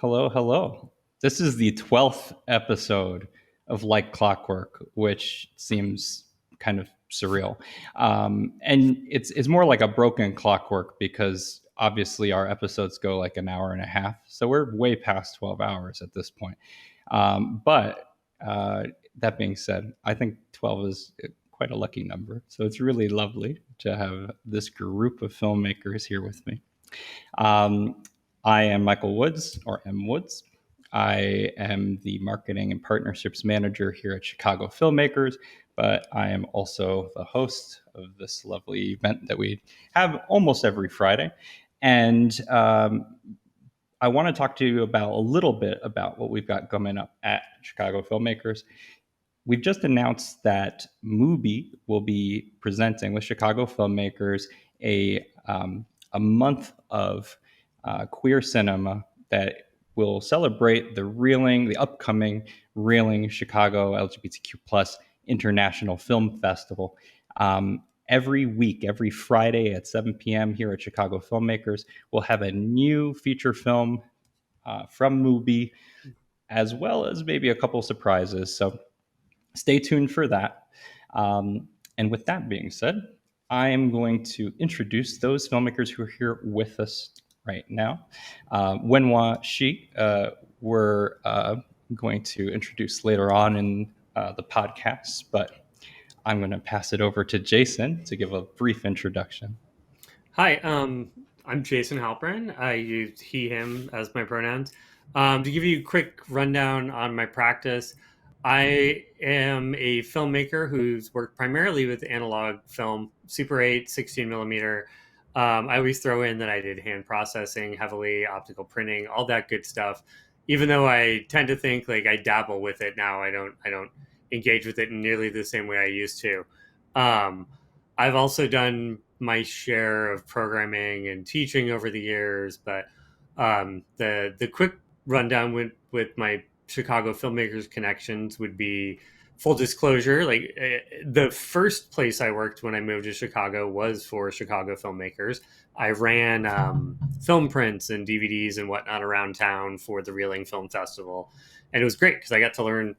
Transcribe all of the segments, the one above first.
Hello, hello. This is the 12th episode of Like Clockwork, which seems kind of surreal. And it's more like a broken clockwork because obviously our episodes go like an hour and a half. So we're way past 12 hours at this point. But that being said, I think 12 is quite a lucky number. So it's really lovely to have this group of filmmakers here with me. Um, I am Michael Woods, or M. Woods. I am the marketing and partnerships manager here at Chicago Filmmakers, but I am also the host of this lovely event that we have almost every Friday. And I want to talk to you about a little bit about what we've got coming up at Chicago Filmmakers. We've just announced that Mubi will be presenting with Chicago Filmmakers a month of queer cinema that will celebrate the upcoming Reeling Chicago LGBTQ plus International Film Festival. Every week, every Friday at 7 p.m. here at Chicago Filmmakers, we'll have a new feature film from Mubi, as well as maybe a couple surprises. So stay tuned for that. And with that being said, I am going to introduce those filmmakers who are here with us right now. Wenhua Shi, we're going to introduce later on in the podcast, but I'm going to pass it over to Jason to give a brief introduction. Hi, I'm Jason Halprin. I use he, him as my pronouns. To give you a quick rundown on my practice, I am a filmmaker who's worked primarily with analog film, Super 8, 16 millimeter. I always throw in that I did hand processing heavily, optical printing, all that good stuff. Even though I tend to think like I dabble with it now, I don't engage with it in nearly the same way I used to. Um, I've also done my share of programming and teaching over the years, but the quick rundown with my Chicago filmmakers connections would be full disclosure. Like the first place I worked when I moved to Chicago was for Chicago filmmakers. I ran film prints and DVDs and whatnot around town for the Reeling Film Festival, and it was great because I got to learn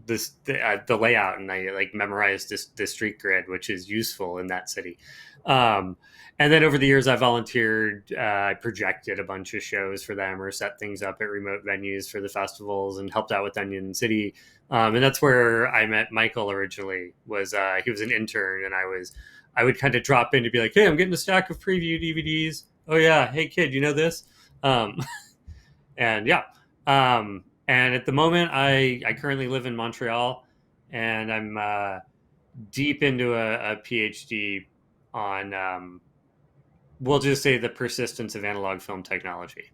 the layout, and I like memorized this street grid, which is useful in that city. Um, and then over the years, I volunteered. I projected a bunch of shows for them or set things up at remote venues for the festivals and helped out with Onion City. And that's where I met Michael originally. Was He was an intern, and I would kind of drop in to be like, "Hey, I'm getting a stack of preview DVDs. Oh yeah, hey kid, you know this?" Um, and yeah, and at the moment, I currently live in Montreal, and I'm deep into a PhD on, we'll just say, the persistence of analog film technology.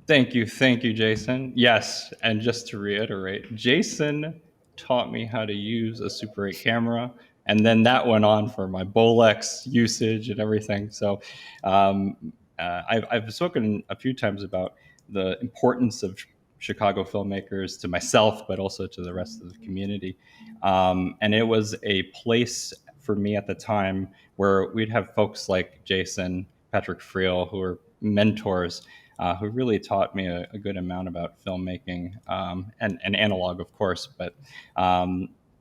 Thank you, Jason. Yes, and just to reiterate, Jason taught me how to use a Super 8 camera, and then that went on for my Bolex usage and everything. So I've spoken a few times about the importance of Chicago filmmakers to myself, but also to the rest of the community. And it was a place for me at the time where we'd have folks like Jason, Patrick Friel, who were mentors who really taught me a good amount about filmmaking and analog, of course, but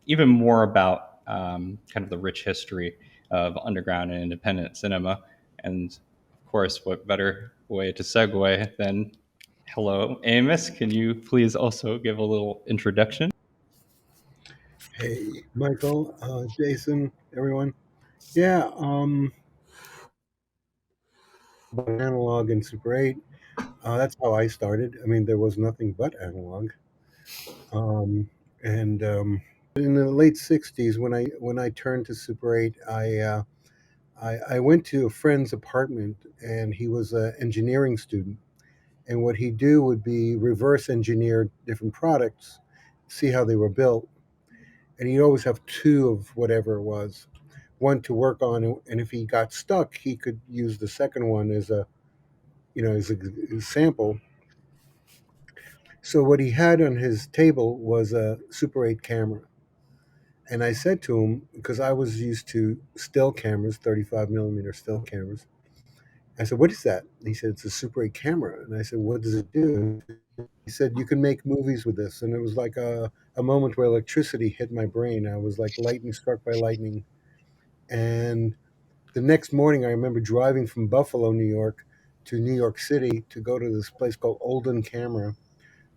even more about kind of the rich history of underground and independent cinema. And of course, what better way to segue than hello, Amos? Can you please also give a little introduction? Hey, Michael, Jason, everyone. Yeah, analog and Super 8. That's how I started. I mean, there was nothing but analog. And in the late '60s, when I turned to Super 8, I went to a friend's apartment, and he was an engineering student. And what he'd do would be reverse engineer different products, see how they were built, and he'd always have two of whatever it was, one to work on, and if he got stuck, he could use the second one as a sample. So what he had on his table was a Super 8 camera, and I said to him, because I was used to still cameras, 35 millimeter still cameras, I said, "What is that?" And he said, "It's a Super 8 camera." And I said, "What does it do?" He said, "You can make movies with this." And it was like a moment where electricity hit my brain. I was like lightning struck by lightning. And the next morning, I remember driving from Buffalo, New York, to New York City to go to this place called Olden Camera,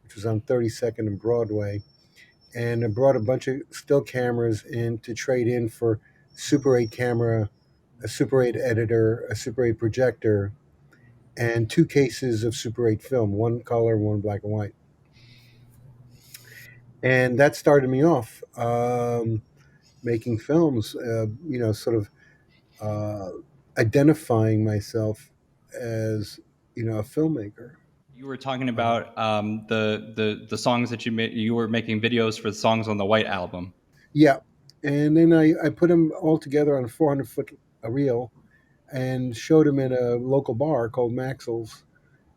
which was on 32nd and Broadway. And I brought a bunch of still cameras in to trade in for Super 8 camera, a Super 8 editor, a Super 8 projector, and 2 cases of Super 8 film, one color, one black and white. And that started me off making films, sort of uh, identifying myself as, a filmmaker. You were talking Uh, about the songs that you made. You were making videos for the songs on the White album. yeah. And then I put them all together on a 400-foot reel and showed them in a local bar called Maxwell's.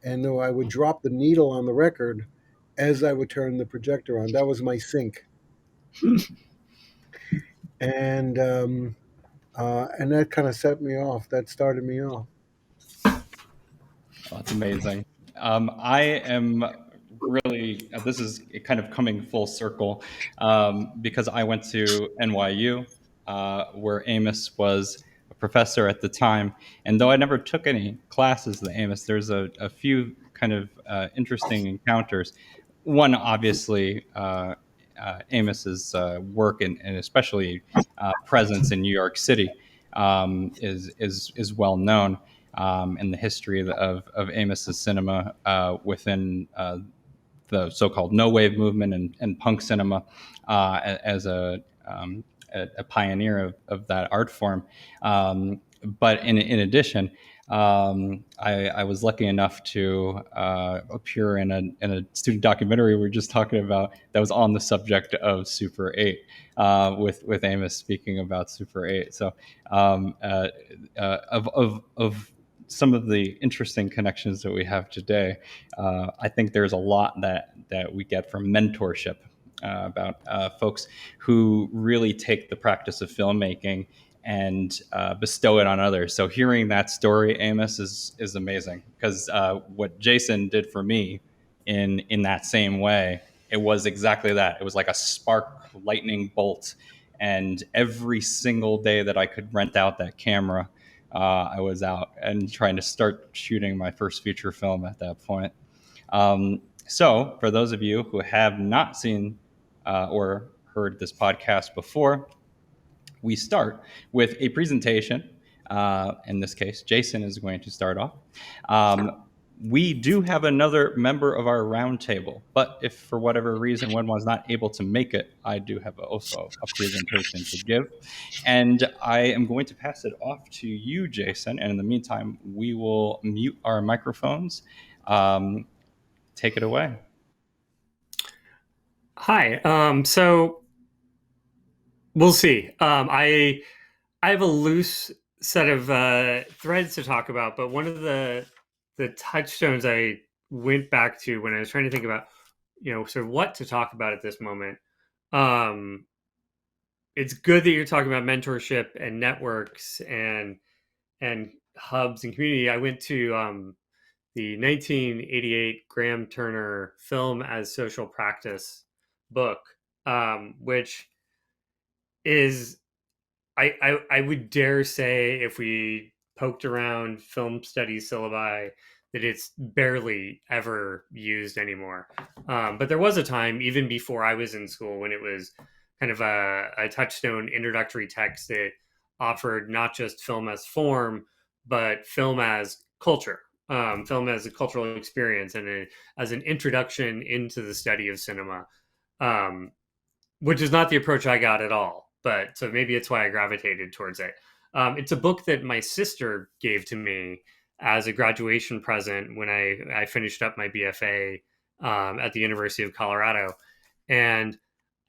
And though I would drop the needle on the record as I would turn the projector on, that was my sync. And that kind of set me off. That started me off. Oh, that's amazing. I am really, this is kind of coming full circle because I went to NYU, where Amos was a professor at the time. And though I never took any classes with Amos, there's a few kind of interesting encounters. One, obviously, Amos's work and especially presence in New York City is well known, in the history of Amos's cinema within the so-called no wave movement and punk cinema, as a pioneer of that art form. But in addition, I was lucky enough to appear in a student documentary we were just talking about that was on the subject of Super 8, with Amos speaking about Super 8. So of some of the interesting connections that we have today, I think there's a lot that we get from mentorship, about folks who really take the practice of filmmaking and bestow it on others. So hearing that story, Amos, is amazing because what Jason did for me in that same way, it was exactly that. It was like a spark, lightning bolt, and every single day that I could rent out that camera, I was out and trying to start shooting my first feature film at that point. So, for those of you who have not seen or heard this podcast before, we start with a presentation. In this case, Jason is going to start off. We do have another member of our roundtable, but if for whatever reason one was not able to make it, I do have also a presentation to give. And I am going to pass it off to you, Jason. And in the meantime, we will mute our microphones. Take it away. Hi. So we'll see. I have a loose set of threads to talk about, but one of the touchstones I went back to when I was trying to think about, sort of what to talk about at this moment. It's good that you're talking about mentorship and networks and hubs and community. I went to the 1988 Graham Turner Film as Social Practice book, which is, I would dare say, if we poked around film studies syllabi, that it's barely ever used anymore. But there was a time, even before I was in school, when it was kind of a touchstone introductory text that offered not just film as form, but film as culture, film as a cultural experience, and as an introduction into the study of cinema, which is not the approach I got at all. But so maybe it's why I gravitated towards it. It's a book that my sister gave to me as a graduation present when I finished up my BFA at the University of Colorado. And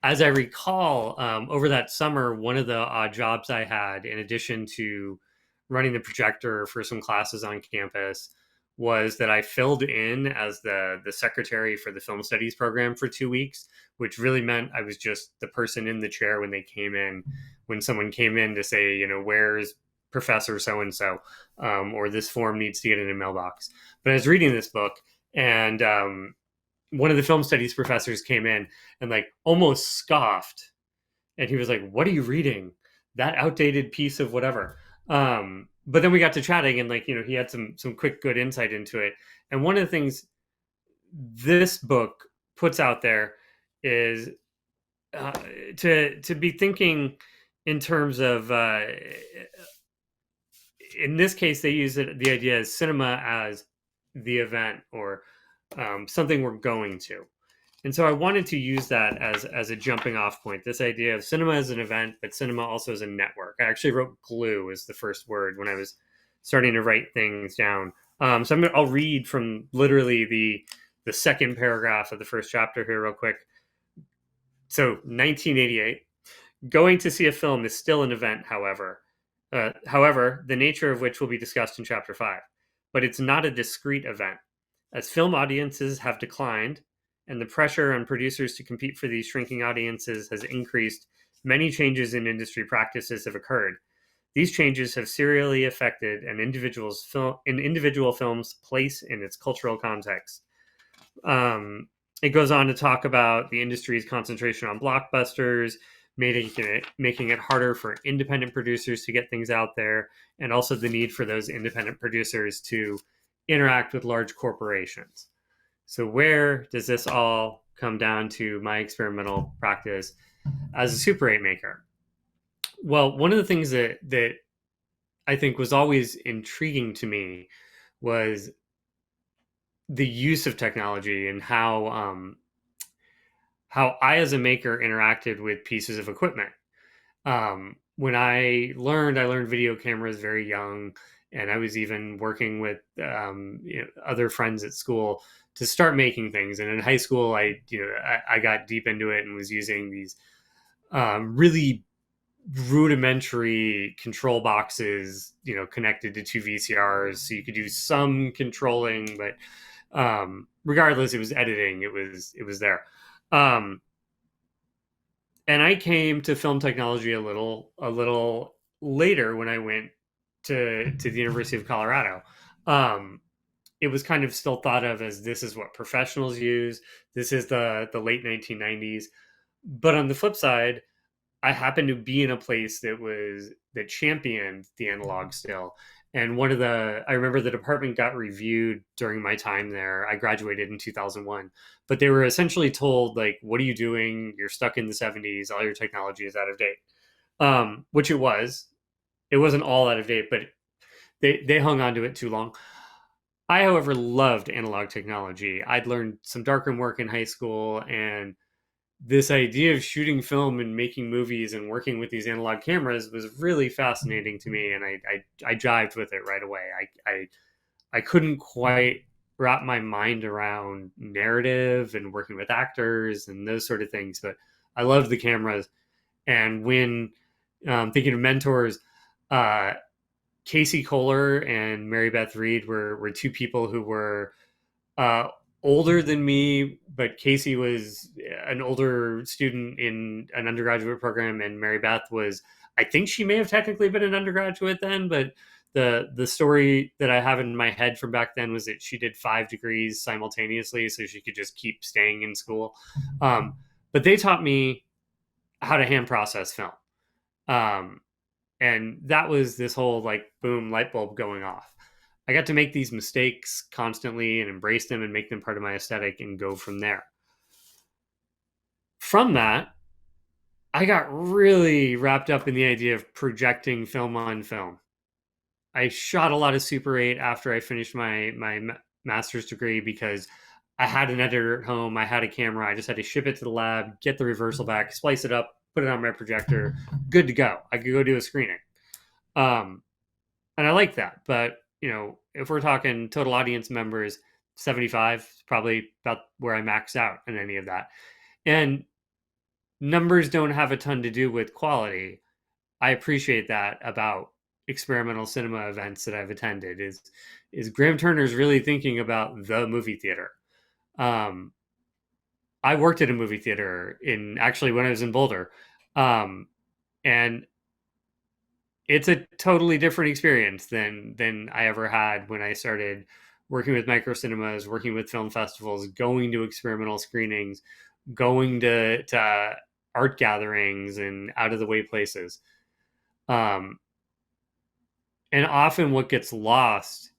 as I recall, over that summer, one of the odd jobs I had, in addition to running the projector for some classes on campus, was that I filled in as the secretary for the film studies program for 2 weeks, which really meant I was just the person in the chair when someone came in to say, where's Professor so-and-so, or this form needs to get in a mailbox. But I was reading this book, and one of the film studies professors came in and like almost scoffed. And he was like, "What are you reading? That outdated piece of whatever." But then we got to chatting, and like, he had some quick good insight into it. And one of the things this book puts out there is uh, to be thinking in terms of in this case they use the idea as cinema as the event, or something we're going to. And so I wanted to use that as a jumping off point, this idea of cinema as an event, but cinema also as a network. I actually wrote glue as the first word when I was starting to write things down. So I'll read from literally the second paragraph of the first chapter here real quick. So 1988, going to see a film is still an event, however, the nature of which will be discussed in chapter 5. But it's not a discrete event. As film audiences have declined, and the pressure on producers to compete for these shrinking audiences has increased, many changes in industry practices have occurred. These changes have serially affected an individual film's place in its cultural context. It goes on to talk about the industry's concentration on blockbusters, making it harder for independent producers to get things out there, and also the need for those independent producers to interact with large corporations. So where does this all come down to my experimental practice as a Super 8 maker? Well, one of the things that I think was always intriguing to me was the use of technology, and how I as a maker interacted with pieces of equipment. When I learned video cameras very young, and I was even working with other friends at school to start making things. And in high school, I got deep into it and was using these really rudimentary control boxes, connected to two VCRs, so you could do some controlling, but regardless, it was editing. It was there. And I came to film technology a little later when I went to the University of Colorado. It was kind of still thought of as, this is what professionals use. This is the late 1990s. But on the flip side, I happened to be in a place that championed the analog still. And I remember the department got reviewed during my time there. I graduated in 2001, but they were essentially told, like, what are you doing? You're stuck in the 70s. All your technology is out of date. Which it was. It wasn't all out of date, but they hung on to it too long. I, however, loved analog technology. I'd learned some darkroom work in high school, and this idea of shooting film and making movies and working with these analog cameras was really fascinating to me, and I jived with it right away. I couldn't quite wrap my mind around narrative and working with actors and those sort of things, but I loved the cameras. And when thinking of mentors, Casey Kohler and Mary Beth Reed were two people who were older than me, but Casey was an older student in an undergraduate program, and Mary Beth was, I think she may have technically been an undergraduate then, but the story that I have in my head from back then was that she did 5 degrees simultaneously, so she could just keep staying in school. But they taught me how to hand process film. And that was this whole, like, boom, light bulb going off. I got to make these mistakes constantly and embrace them and make them part of my aesthetic and go from there. From that, I got really wrapped up in the idea of projecting film on film. I shot a lot of Super 8 after I finished my master's degree because I had an editor at home. I had a camera. I just had to ship it to the lab, get the reversal back, splice it up, put it on my projector, good to go. I could go do a screening. And I like that. But, if we're talking total audience members, 75 is probably about where I maxed out in any of that. And numbers don't have a ton to do with quality. I appreciate that about experimental cinema events that I've attended, is Graham Turner's really thinking about the movie theater. I worked at a movie theater when I was in Boulder. And it's a totally different experience than I ever had when I started working with micro cinemas, working with film festivals, going to experimental screenings, going to art gatherings and out of the way places. Um, and often what gets lost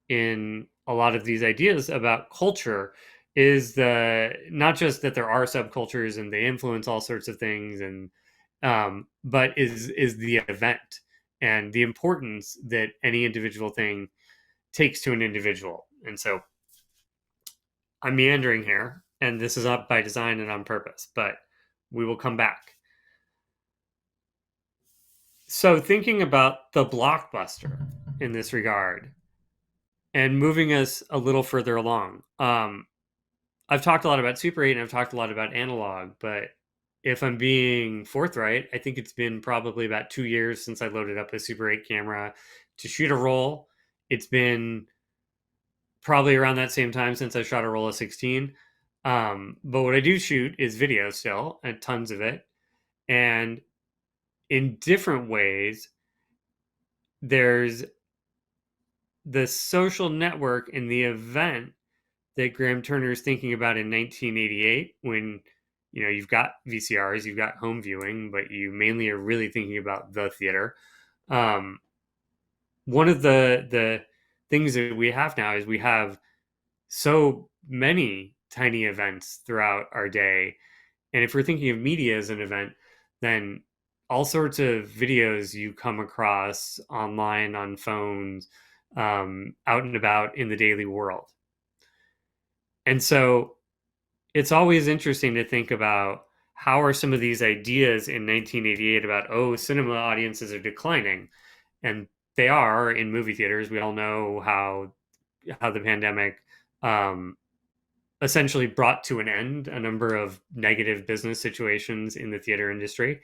in a lot of these ideas about culture is the not just that there are subcultures and they influence all sorts of things, and but is the event and the importance that any individual thing takes to an individual. And so I'm meandering here, and this is up by design and on purpose, but we will come back. So thinking about the blockbuster in this regard and moving us a little further along. I've talked a lot about Super 8 and I've talked a lot about analog, but if I'm being forthright, I think it's been probably about 2 years since I loaded up a Super 8 camera to shoot a roll. It's been probably around that same time since I shot a roll of 16. But what I do shoot is video still, and tons of it. And in different ways, there's the social network in the event that Graham Turner is thinking about in 1988 when you've got VCRs, you've got home viewing, but you mainly are really thinking about the theater. One of the things that we have now is we have so many tiny events throughout our day, and if we're thinking of media as an event, then all sorts of videos you come across online, on phones, out and about in the daily world. And so it's always interesting to think about how are some of these ideas in 1988 about, oh, cinema audiences are declining. And they are in movie theaters. We all know how the pandemic essentially brought to an end a number of negative business situations in the theater industry.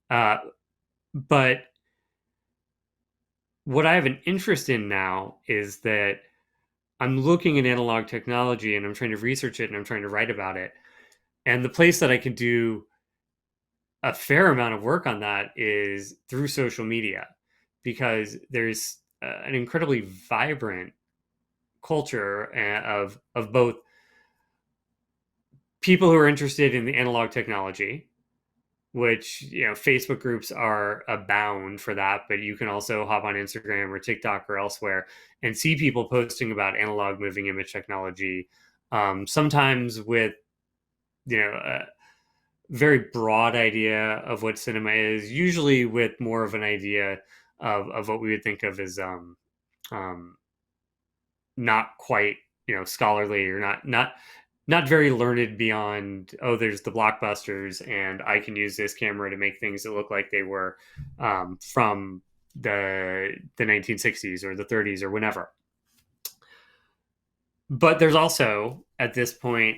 But what I have an interest in now is that I'm looking at analog technology and I'm trying to research it and I'm trying to write about it. And the place that I can do a fair amount of work on that is through social media, because there's an incredibly vibrant culture of both people who are interested in the analog technology, which Facebook groups are abound for that, but you can also hop on Instagram or TikTok or elsewhere and see people posting about analog moving image technology, sometimes with a very broad idea of what cinema is, usually with more of an idea of what we would think of as not quite scholarly, or not very learned beyond, oh, there's the blockbusters and I can use this camera to make things that look like they were from the 1960s or the 30s or whenever. But there's also, at this point,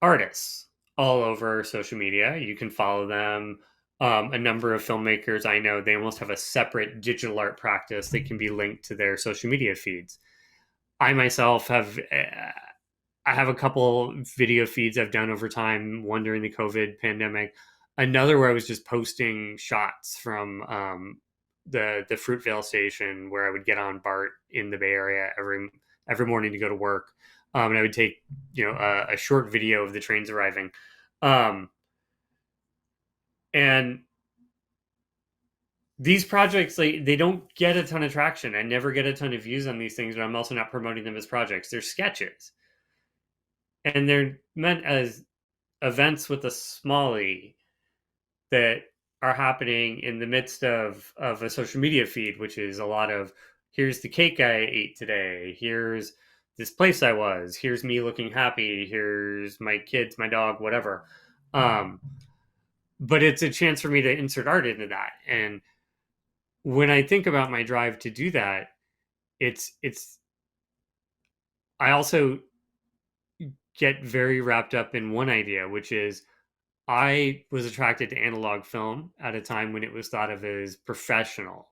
artists all over social media. You can follow them. A number of filmmakers I know, they almost have a separate digital art practice that can be linked to their social media feeds. I myself have I have a couple video feeds I've done over time, one during the COVID pandemic, another where I was just posting shots from the Fruitvale station where I would get on BART in the Bay Area every morning to go to work. And I would take a short video of the trains arriving. And these projects, they don't get a ton of traction. I never get a ton of views on these things, but I'm also not promoting them as projects. They're sketches. And they're meant as events with a small e that are happening in the midst of a social media feed, which is a lot of, here's the cake I ate today, here's this place I was, here's me looking happy, here's my kids, my dog, whatever. But it's a chance for me to insert art into that. And when I think about my drive to do that, it's I also get very wrapped up in one idea, which is I was attracted to analog film at a time when it was thought of as professional.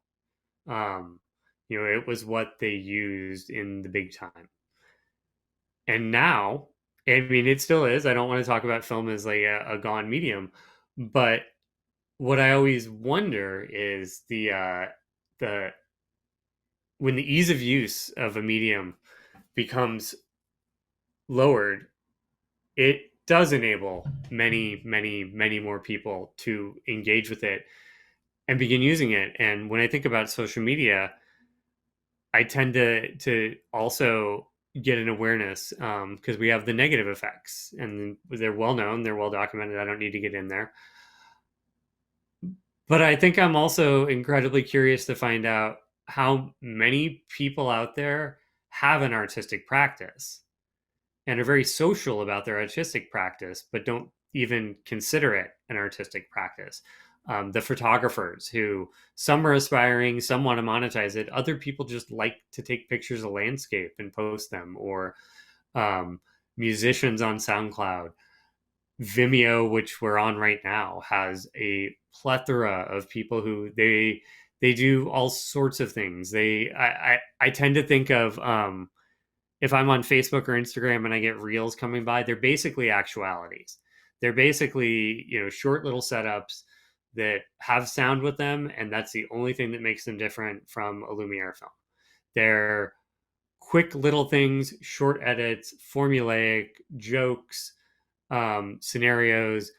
It was what they used in the big time. And now, I mean, it still is. I don't want to talk about film as like a gone medium, but what I always wonder is the the when the ease of use of a medium becomes lowered, it does enable many, many, many more people to engage with it and begin using it. And when I think about social media, I tend to also get an awareness because we have the negative effects, and they're well known, they're well documented. I don't need to get in there, but I think I'm also incredibly curious to find out how many people out there have an artistic practice and are very social about their artistic practice, but don't even consider it an artistic practice. The photographers who, some are aspiring, some want to monetize it. Other people just like to take pictures of landscape and post them, or um, musicians on SoundCloud. Vimeo, which we're on right now, has a plethora of people who they do all sorts of things. I tend to think of if I'm on Facebook or Instagram and I get reels coming by, they're basically actualities. They're basically, short little setups that have sound with them, and that's the only thing that makes them different from a Lumiere film. They're quick little things, short edits, formulaic jokes, scenarios,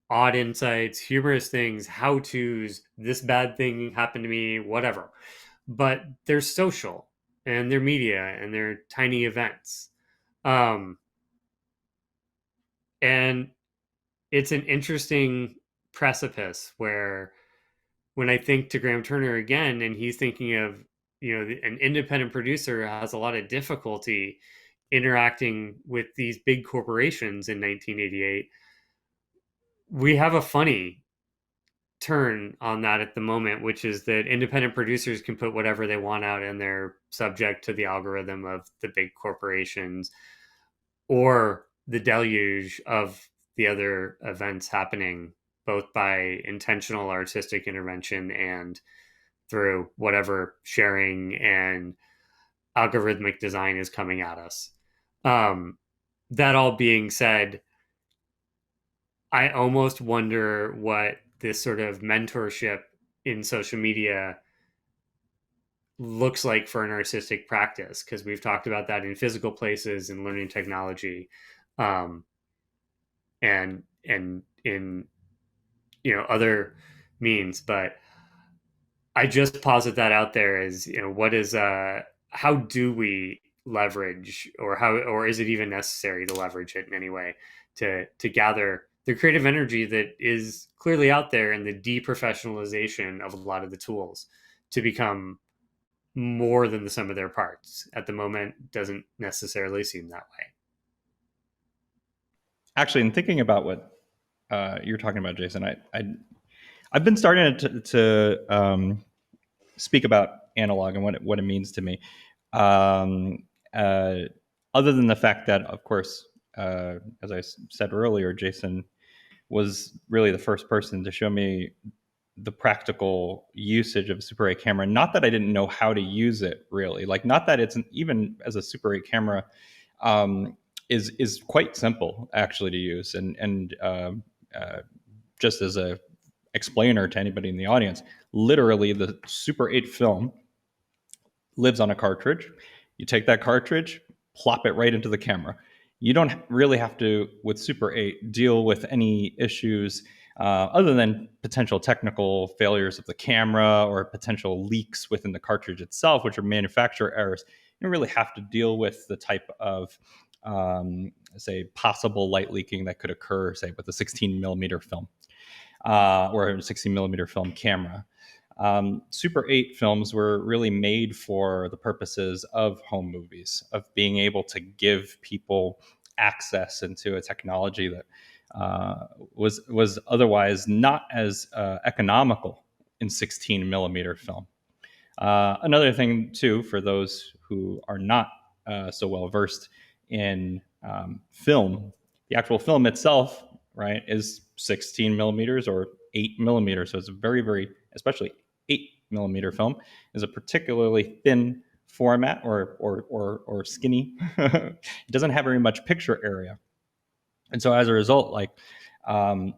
odd insights, humorous things, how to's, this bad thing happened to me, whatever. But they're social, and they're media, and they're tiny events. And it's an interesting precipice where, when I think to Graham Turner again, and he's thinking of, an independent producer has a lot of difficulty interacting with these big corporations in 1988. We have a funny turn on that at the moment, which is that independent producers can put whatever they want out, and they're subject to the algorithm of the big corporations or the deluge of the other events happening, both by intentional artistic intervention and through whatever sharing and algorithmic design is coming at us. That all being said, I almost wonder what this sort of mentorship in social media looks like for an artistic practice, because we've talked about that in physical places and learning technology, and in other means. But I just posit that out there as, what is how do we leverage, or is it even necessary to leverage it in any way to gather the creative energy that is clearly out there, and the deprofessionalization of a lot of the tools to become more than the sum of their parts at the moment doesn't necessarily seem that way. Actually, in thinking about what you're talking about, Jason, I've been starting to speak about analog and what it means to me. Other than the fact that, of course, as I said earlier, Jason was really the first person to show me the practical usage of a Super 8 camera. Not that I didn't know how to use it, really. Like, not that it's even as a Super 8 camera is quite simple actually to use. And just as a explainer to anybody in the audience, literally the Super 8 film lives on a cartridge. You take that cartridge, plop it right into the camera. You don't really have to, with Super 8, deal with any issues other than potential technical failures of the camera or potential leaks within the cartridge itself, which are manufacturer errors. You don't really have to deal with the type of, say, possible light leaking that could occur, say, with a 16 millimeter film or a 16 millimeter film camera. Super 8 films were really made for the purposes of home movies, of being able to give people access into a technology that was otherwise not as economical in 16 millimeter film. Another thing, too, for those who are not so well versed in film, the actual film itself, right, is 16 millimeters or 8 millimeters. So it's a very, very, especially 8 millimeter film is a particularly thin format or skinny. It doesn't have very much picture area. And so as a result, like the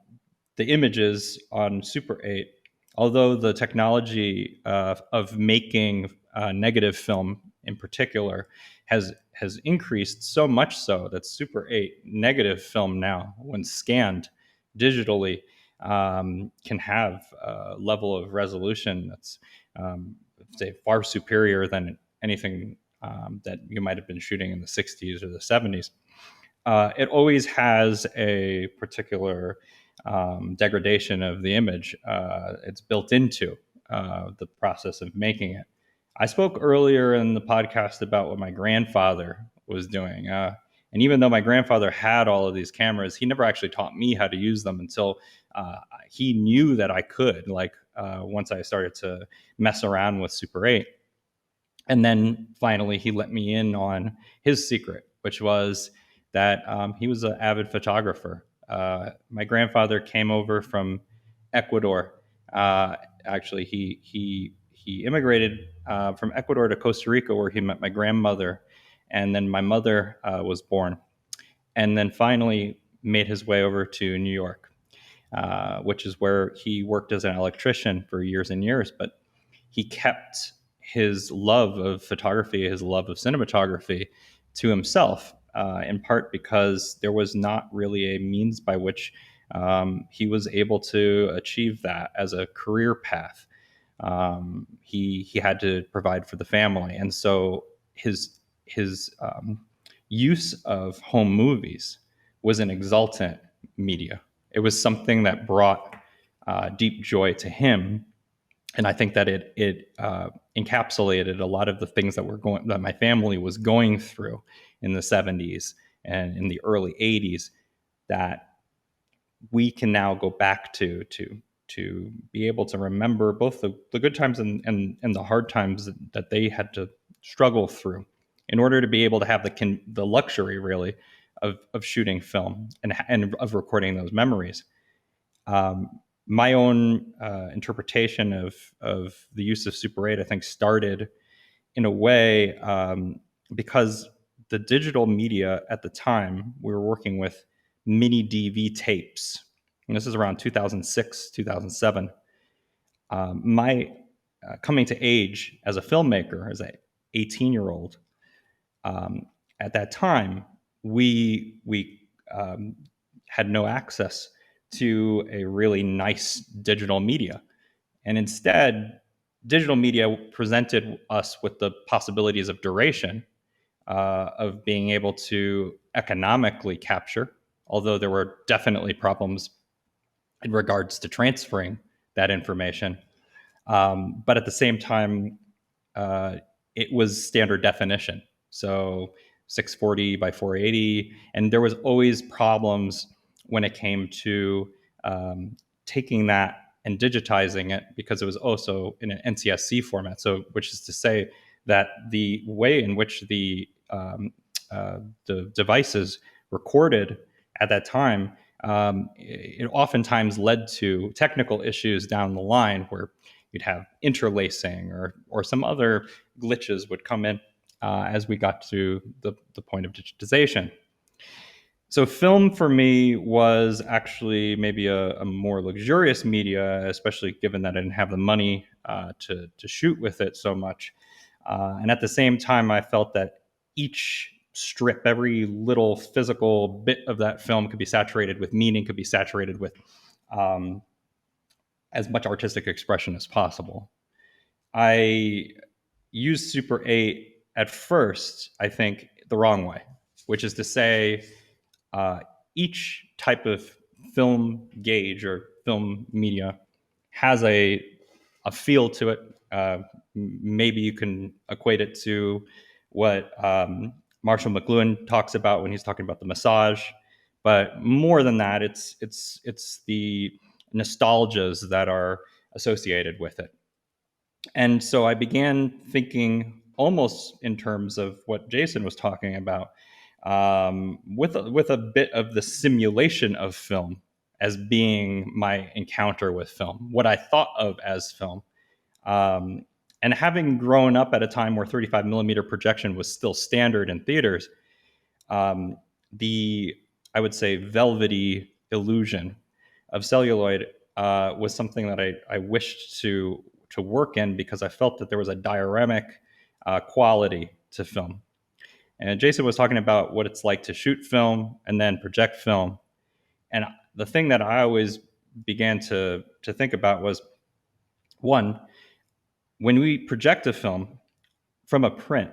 images on Super 8 although the technology of making negative film in particular has increased so much so that Super 8 negative film now, when scanned digitally, can have a level of resolution that's say far superior than anything that you might have been shooting in the 60s or the 70s. It always has a particular degradation of the image. It's built into the process of making it. I spoke earlier in the podcast about what my grandfather was doing. And even though my grandfather had all of these cameras, he never actually taught me how to use them until he knew that I could, like once I started to mess around with Super 8. And then finally, he let me in on his secret, which was that he was an avid photographer. My grandfather came over from Ecuador. Actually, he immigrated from Ecuador to Costa Rica, where he met my grandmother, and then my mother was born, and then finally made his way over to New York, which is where he worked as an electrician for years and years. But he kept his love of photography, his love of cinematography, to himself, in part because there was not really a means by which he was able to achieve that as a career path. He had to provide for the family, and so his use of home movies was an exultant media. It was something that brought deep joy to him, and I think that it encapsulated a lot of the things that my family was going through in the 70s and in the early 80s, that we can now go back to be able to remember both the good times and the hard times that they had to struggle through in order to be able to have the luxury, really, of shooting film and of recording those memories. My own interpretation of the use of Super 8, I think, started in a way because the digital media at the time, we were working with mini DV tapes. And this is around 2006, 2007. My coming to age as a filmmaker, as an 18-year-old, at that time, we had no access to a really nice digital media. And instead, digital media presented us with the possibilities of duration, of being able to economically capture, although there were definitely problems in regards to transferring that information. But at the same time, it was standard definition. So 640 by 480. And there was always problems when it came to taking that and digitizing it, because it was also in an NTSC format. So, which is to say that the way in which the devices recorded at that time, it oftentimes led to technical issues down the line where you'd have interlacing or some other glitches would come in as we got to the point of digitization. So film for me was actually maybe a more luxurious media, especially given that I didn't have the money to shoot with it so much. And at the same time, I felt that each strip, every little physical bit of that film could be saturated with meaning, could be saturated with um, as much artistic expression as possible. I used Super 8 at first, I think, the wrong way, which is to say, uh, each type of film gauge or film media has a feel to it. Maybe you can equate it to what Marshall McLuhan talks about when he's talking about the massage, but more than that, it's the nostalgias that are associated with it. And so I began thinking almost in terms of what Jason was talking about, with a bit of the simulation of film as being my encounter with film, what I thought of as film. Um, and having grown up at a time where 35 millimeter projection was still standard in theaters, the, I would say, velvety illusion of celluloid was something that I wished to work in, because I felt that there was a dioramic quality to film. And Jason was talking about what it's like to shoot film and then project film. And the thing that I always began to think about was, one, when we project a film from a print,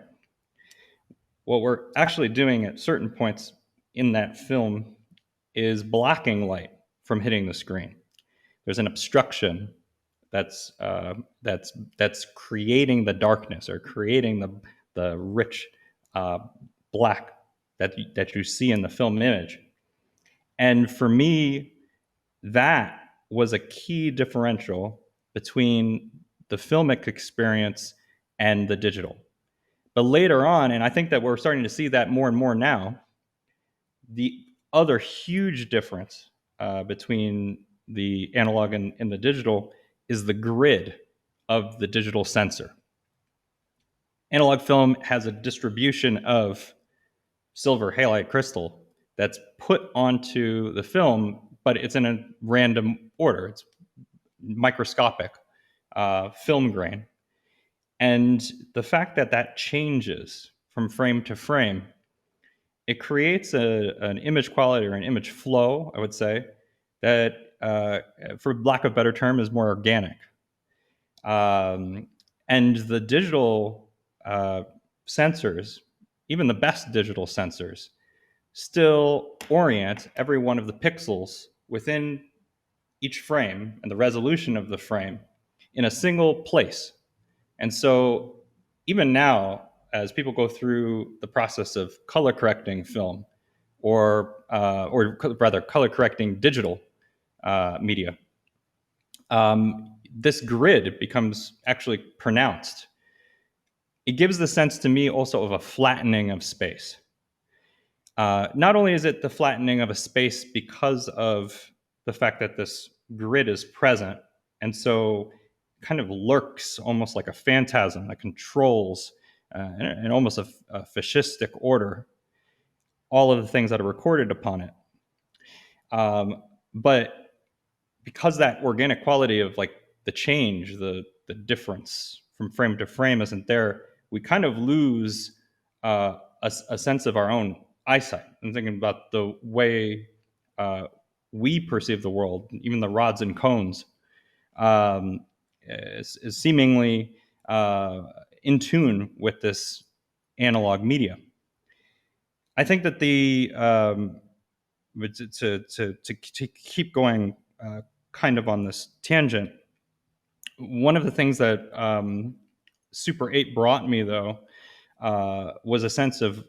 what we're actually doing at certain points in that film is blocking light from hitting the screen. There's an obstruction that's creating the darkness, or creating the rich black that you see in the film image. And for me, that was a key differential between the filmic experience and the digital. But later on, and I think that we're starting to see that more and more now, the other huge difference between the analog and the digital is the grid of the digital sensor. Analog film has a distribution of silver halide crystal that's put onto the film, but it's in a random order. It's microscopic film grain. And the fact that that changes from frame to frame, it creates an image quality, or an image flow, I would say, that, for lack of a better term, is more organic. And the digital sensors, even the best digital sensors, still orient every one of the pixels within each frame and the resolution of the frame in a single place. And so even now, as people go through the process of color correcting film, or rather color correcting digital media, this grid becomes actually pronounced. It gives the sense to me also of a flattening of space. Not only is it the flattening of a space because of the fact that this grid is present, and so kind of lurks almost like a phantasm that controls, in almost a fascistic order, all of the things that are recorded upon it. But because that organic quality of like the change, the difference from frame to frame isn't there, we kind of lose a sense of our own eyesight. I'm thinking about the way we perceive the world, even the rods and cones, is seemingly in tune with this analog media. I think that to keep going kind of on this tangent, one of the things that Super 8 brought me, though, was a sense of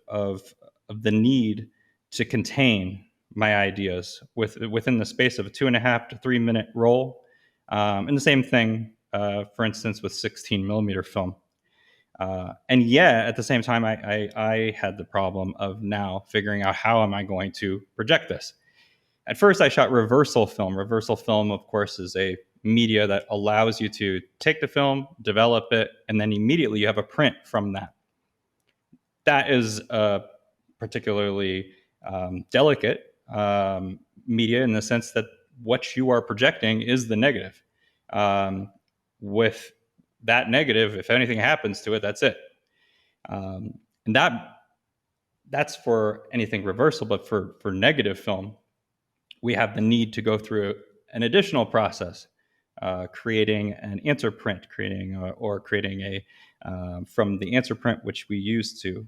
the need to contain my ideas within the space of a 2.5 to 3 minute roll. And the same thing, for instance, with 16 millimeter film. And yet, at the same time, I had the problem of now figuring out, how am I going to project this? At first, I shot reversal film. Reversal film, of course, is a media that allows you to take the film, develop it, and then immediately you have a print from that. That is a particularly delicate media, in the sense that what you are projecting is the negative. With that negative, if anything happens to it, that's it. And that's for anything reversal. But for negative film, we have the need to go through an additional process, creating an answer print, creating a from the answer print, which we use to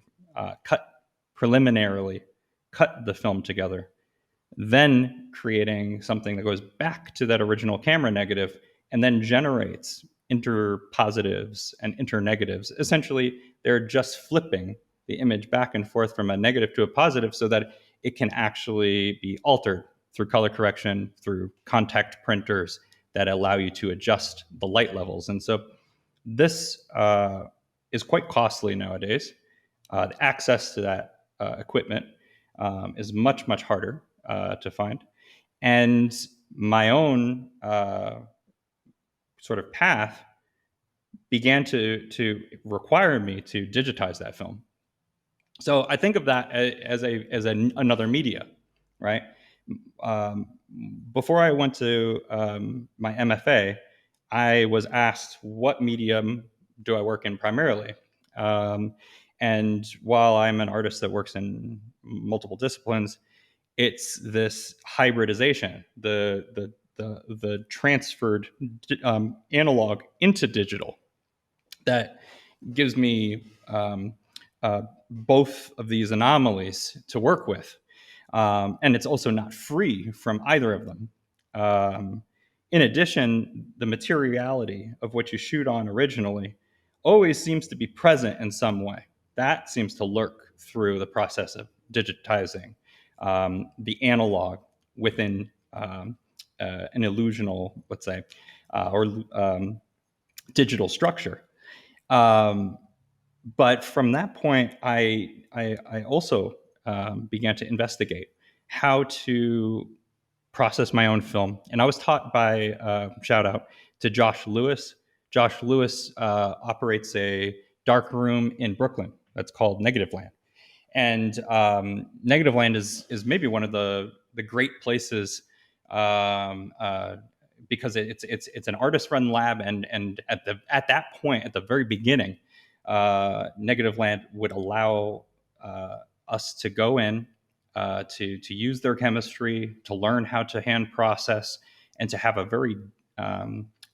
preliminarily cut the film together, then creating something that goes back to that original camera negative, and then generates interpositives and internegatives. Essentially, they're just flipping the image back and forth from a negative to a positive, so that it can actually be altered through color correction, through contact printers that allow you to adjust the light levels. And so this is quite costly nowadays. The access to that equipment is much, much harder to find. And my own sort of path began to require me to digitize that film. So I think of that as another media, right? um, before I went to my MFA, I was asked what medium do I work in primarily. And while I'm an artist that works in multiple disciplines, it's this hybridization, the transferred analog into digital that gives me both of these anomalies to work with. And it's also not free from either of them. In addition, the materiality of what you shoot on originally always seems to be present in some way. That seems to lurk through the process of digitizing the analog within an illusional, let's say, or digital structure. But from that point, I also began to investigate how to process my own film. And I was taught by, shout out to Josh Lewis. Josh Lewis operates a dark room in Brooklyn that's called Negative Land. And Negative Land is maybe one of the great places because it's an artist run lab, and at that point, at the very beginning, Negative Land would allow us to go in, to use their chemistry, to learn how to hand process, and to have a very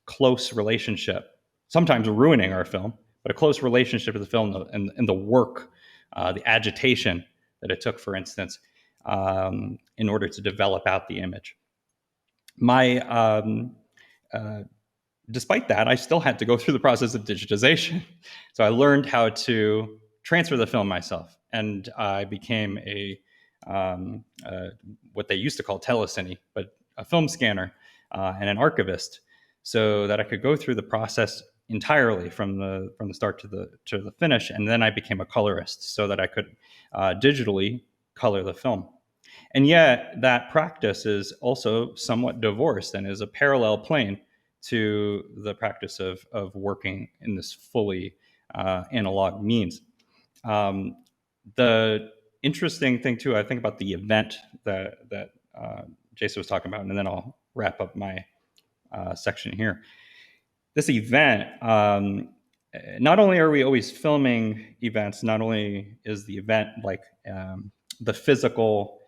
close relationship, sometimes ruining our film, but a close relationship with the film and the work, the agitation that it took, for instance, in order to develop out the image. Despite that, I still had to go through the process of digitization. So I learned how to transfer the film myself, and I became what they used to call telecine, but a film scanner and an archivist, so that I could go through the process entirely from the start to the finish. And then I became a colorist, so that I could digitally color the film. And yet, that practice is also somewhat divorced and is a parallel plane to the practice of working in this fully analog means. The interesting thing, too, I think about the event that Jason was talking about, and then I'll wrap up my section here. This event, not only are we always filming events, not only is the event like the physical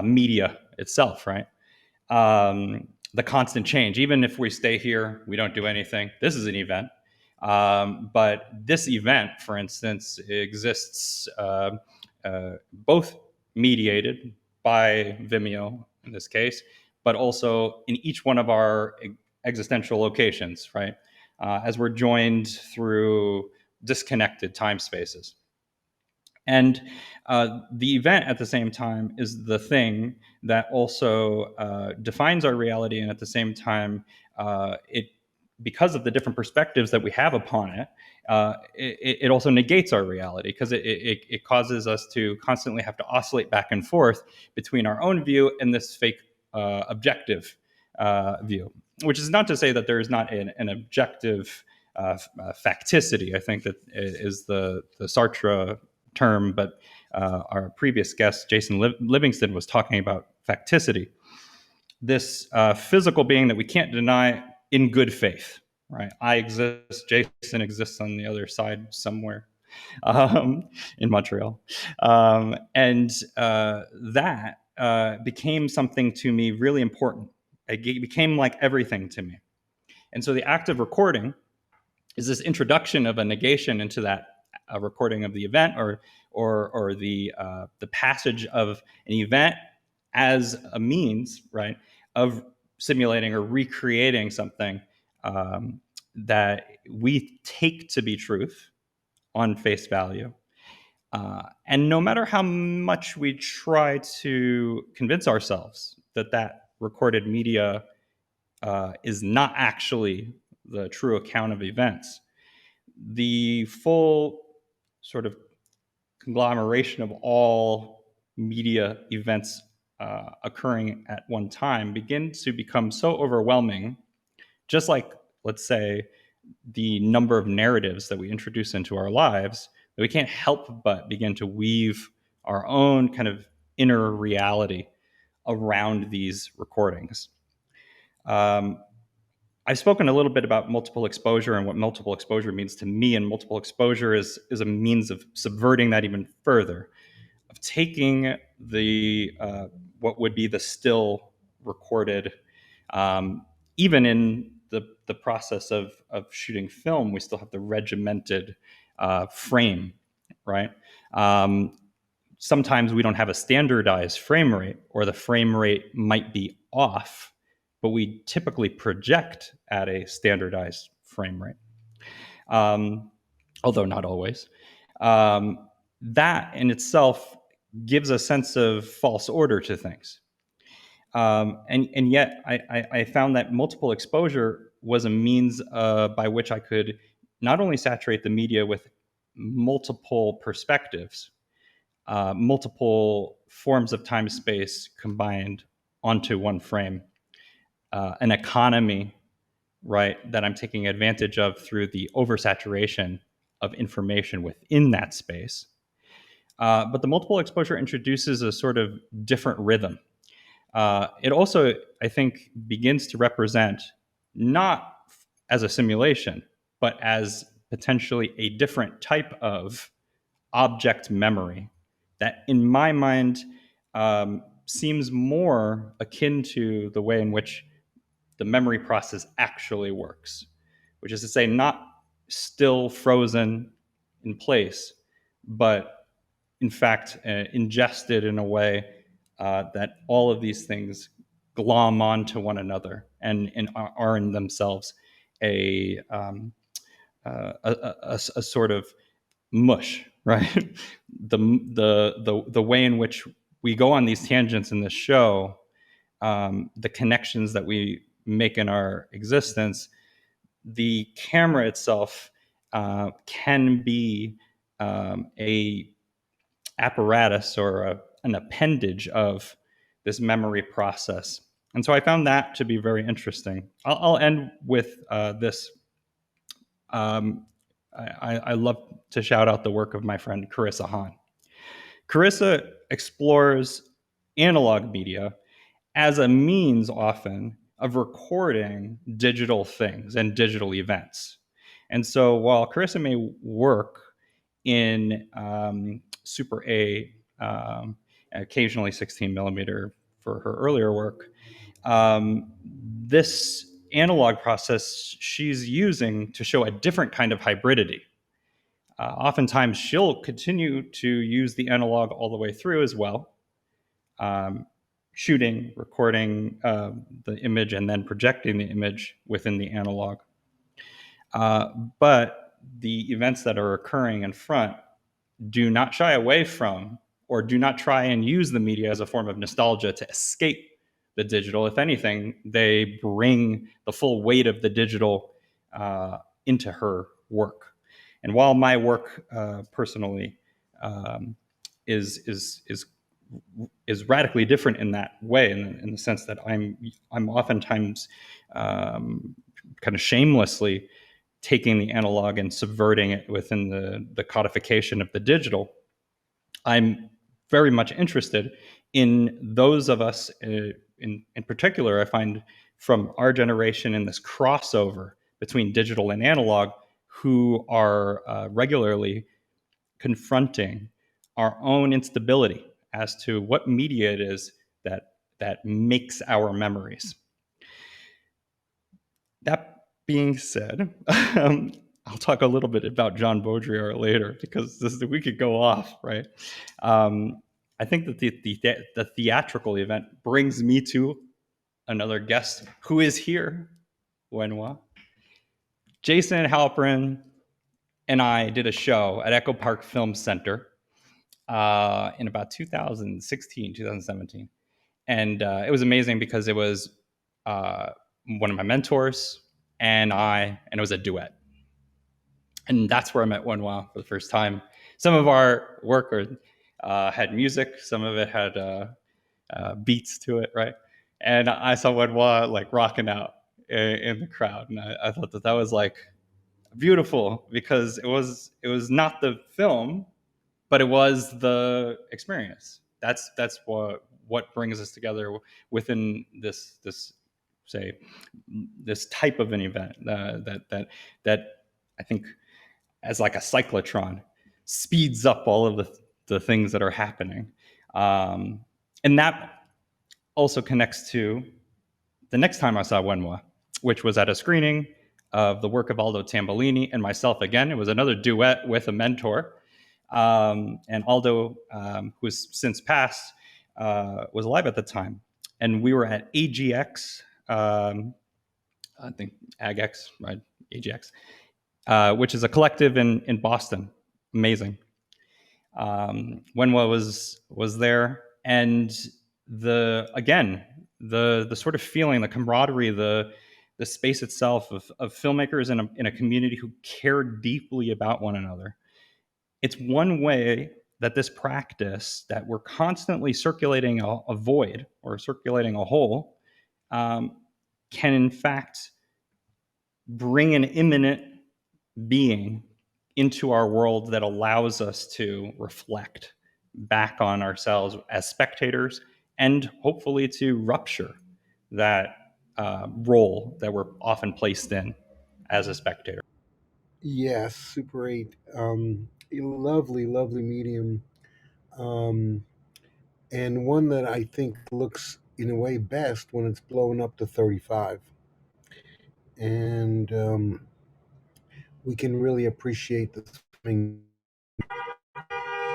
media itself, right? The constant change. Even if we stay here, we don't do anything. This is an event. But this event, for instance, exists both mediated by Vimeo in this case, but also in each one of our existential locations, right? As we're joined through disconnected time spaces. And the event at the same time is the thing that also defines our reality, and at the same time, because of the different perspectives that we have upon it, it also negates our reality, because it causes us to constantly have to oscillate back and forth between our own view and this fake objective view. Which is not to say that there is not an objective facticity. I think that is the Sartre term, but our previous guest, Jason Livingston, was talking about facticity. This physical being that we can't deny in good faith, right? I exist, Jason exists on the other side somewhere in Montreal. And that became something to me really important. It became like everything to me. And so the act of recording is this introduction of a negation into that recording of the event, or the passage of an event as a means, right, of simulating or recreating something that we take to be truth on face value. And no matter how much we try to convince ourselves that that recorded media is not actually the true account of events, the full sort of conglomeration of all media events occurring at one time begins to become so overwhelming, just like, let's say, the number of narratives that we introduce into our lives, that we can't help but begin to weave our own kind of inner reality around these recordings. I've spoken a little bit about multiple exposure and what multiple exposure means to me, and multiple exposure is a means of subverting that even further, of taking the what would be the still recorded, even in the process of shooting film, we still have the regimented frame, right? Sometimes we don't have a standardized frame rate, or the frame rate might be off, but we typically project at a standardized frame rate, although not always. That in itself gives a sense of false order to things. And yet I found that multiple exposure was a means by which I could not only saturate the media with multiple perspectives, multiple forms of time space combined onto one frame, an economy, right, that I'm taking advantage of through the oversaturation of information within that space. But the multiple exposure introduces a sort of different rhythm. It also, I think, begins to represent, not as a simulation, but as potentially a different type of object memory that, in my mind, seems more akin to the way in which the memory process actually works, which is to say, not still frozen in place, but in fact ingested in a way that all of these things glom onto one another and are in themselves a sort of mush, right? The way in which we go on these tangents in this show, the connections that we make in our existence, the camera itself can be a apparatus or an appendage of this memory process. And so I found that to be very interesting. I'll end with this. I love to shout out the work of my friend Carissa Hahn. Carissa explores analog media as a means often of recording digital things and digital events. And so while Carissa may work in Super 8, occasionally 16 millimeter for her earlier work, this analog process she's using to show a different kind of hybridity. Oftentimes she'll continue to use the analog all the way through as well, shooting, recording the image, and then projecting the image within the analog. But the events that are occurring in front do not shy away from, or do not try and use the media as a form of nostalgia to escape the digital. If anything, they bring the full weight of the digital into her work. And while my work personally is radically different in that way, in the sense that I'm oftentimes kind of shamelessly taking the analog and subverting it within the codification of the digital, I'm very much interested in those of us, in particular, I find from our generation, in this crossover between digital and analog, who are regularly confronting our own instability as to what media it is that makes our memories. That being said, I'll talk a little bit about John Baudrillard later, because we could go off, right? I think that the theatrical event brings me to another guest who is here, Wenhua. Jason Halprin and I did a show at Echo Park Film Center in about 2016, 2017. And it was amazing because it was one of my mentors and it was a duet. And that's where I met Wenhua for the first time. Some of our work had music, some of it had beats to it, right? And I saw Wenhua like rocking out in the crowd, and I thought that was like beautiful, because it was not the film, but it was the experience. That's what brings us together within this say this type of an event that I think as like a cyclotron speeds up all of the things that are happening, and that also connects to the next time I saw Wenhua, which was at a screening of the work of Aldo Tambolini and myself again. It was another duet with a mentor. And Aldo, who's since passed, was alive at the time. And we were at AGX, I think AGX, right? AGX, which is a collective in Boston. Amazing. Wenhua was there, and the sort of feeling, the camaraderie, the space itself of filmmakers in a community who care deeply about one another. It's one way that this practice that we're constantly circulating a void or circulating a hole can in fact bring an immanent being into our world that allows us to reflect back on ourselves as spectators and hopefully to rupture that role that we're often placed in as a spectator. Yes, Super 8. A lovely, lovely medium. Um, and one that I think looks in a way best when it's blown up to 35. And we can really appreciate the swimming.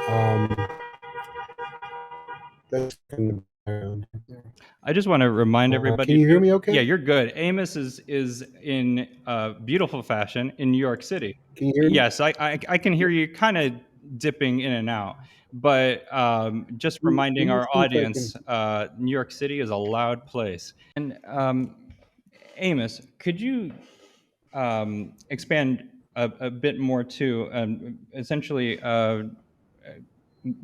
Um, that's in the background. I just want to remind Can everybody you hear too. me okay? Yeah, you're good. Amos is in beautiful fashion in New York City. Can you hear me? Yes, I can hear you kind of dipping in and out, but just reminding Let me our see if I can. audience, New York City is a loud place. And Amos, could you expand a bit more too? Essentially,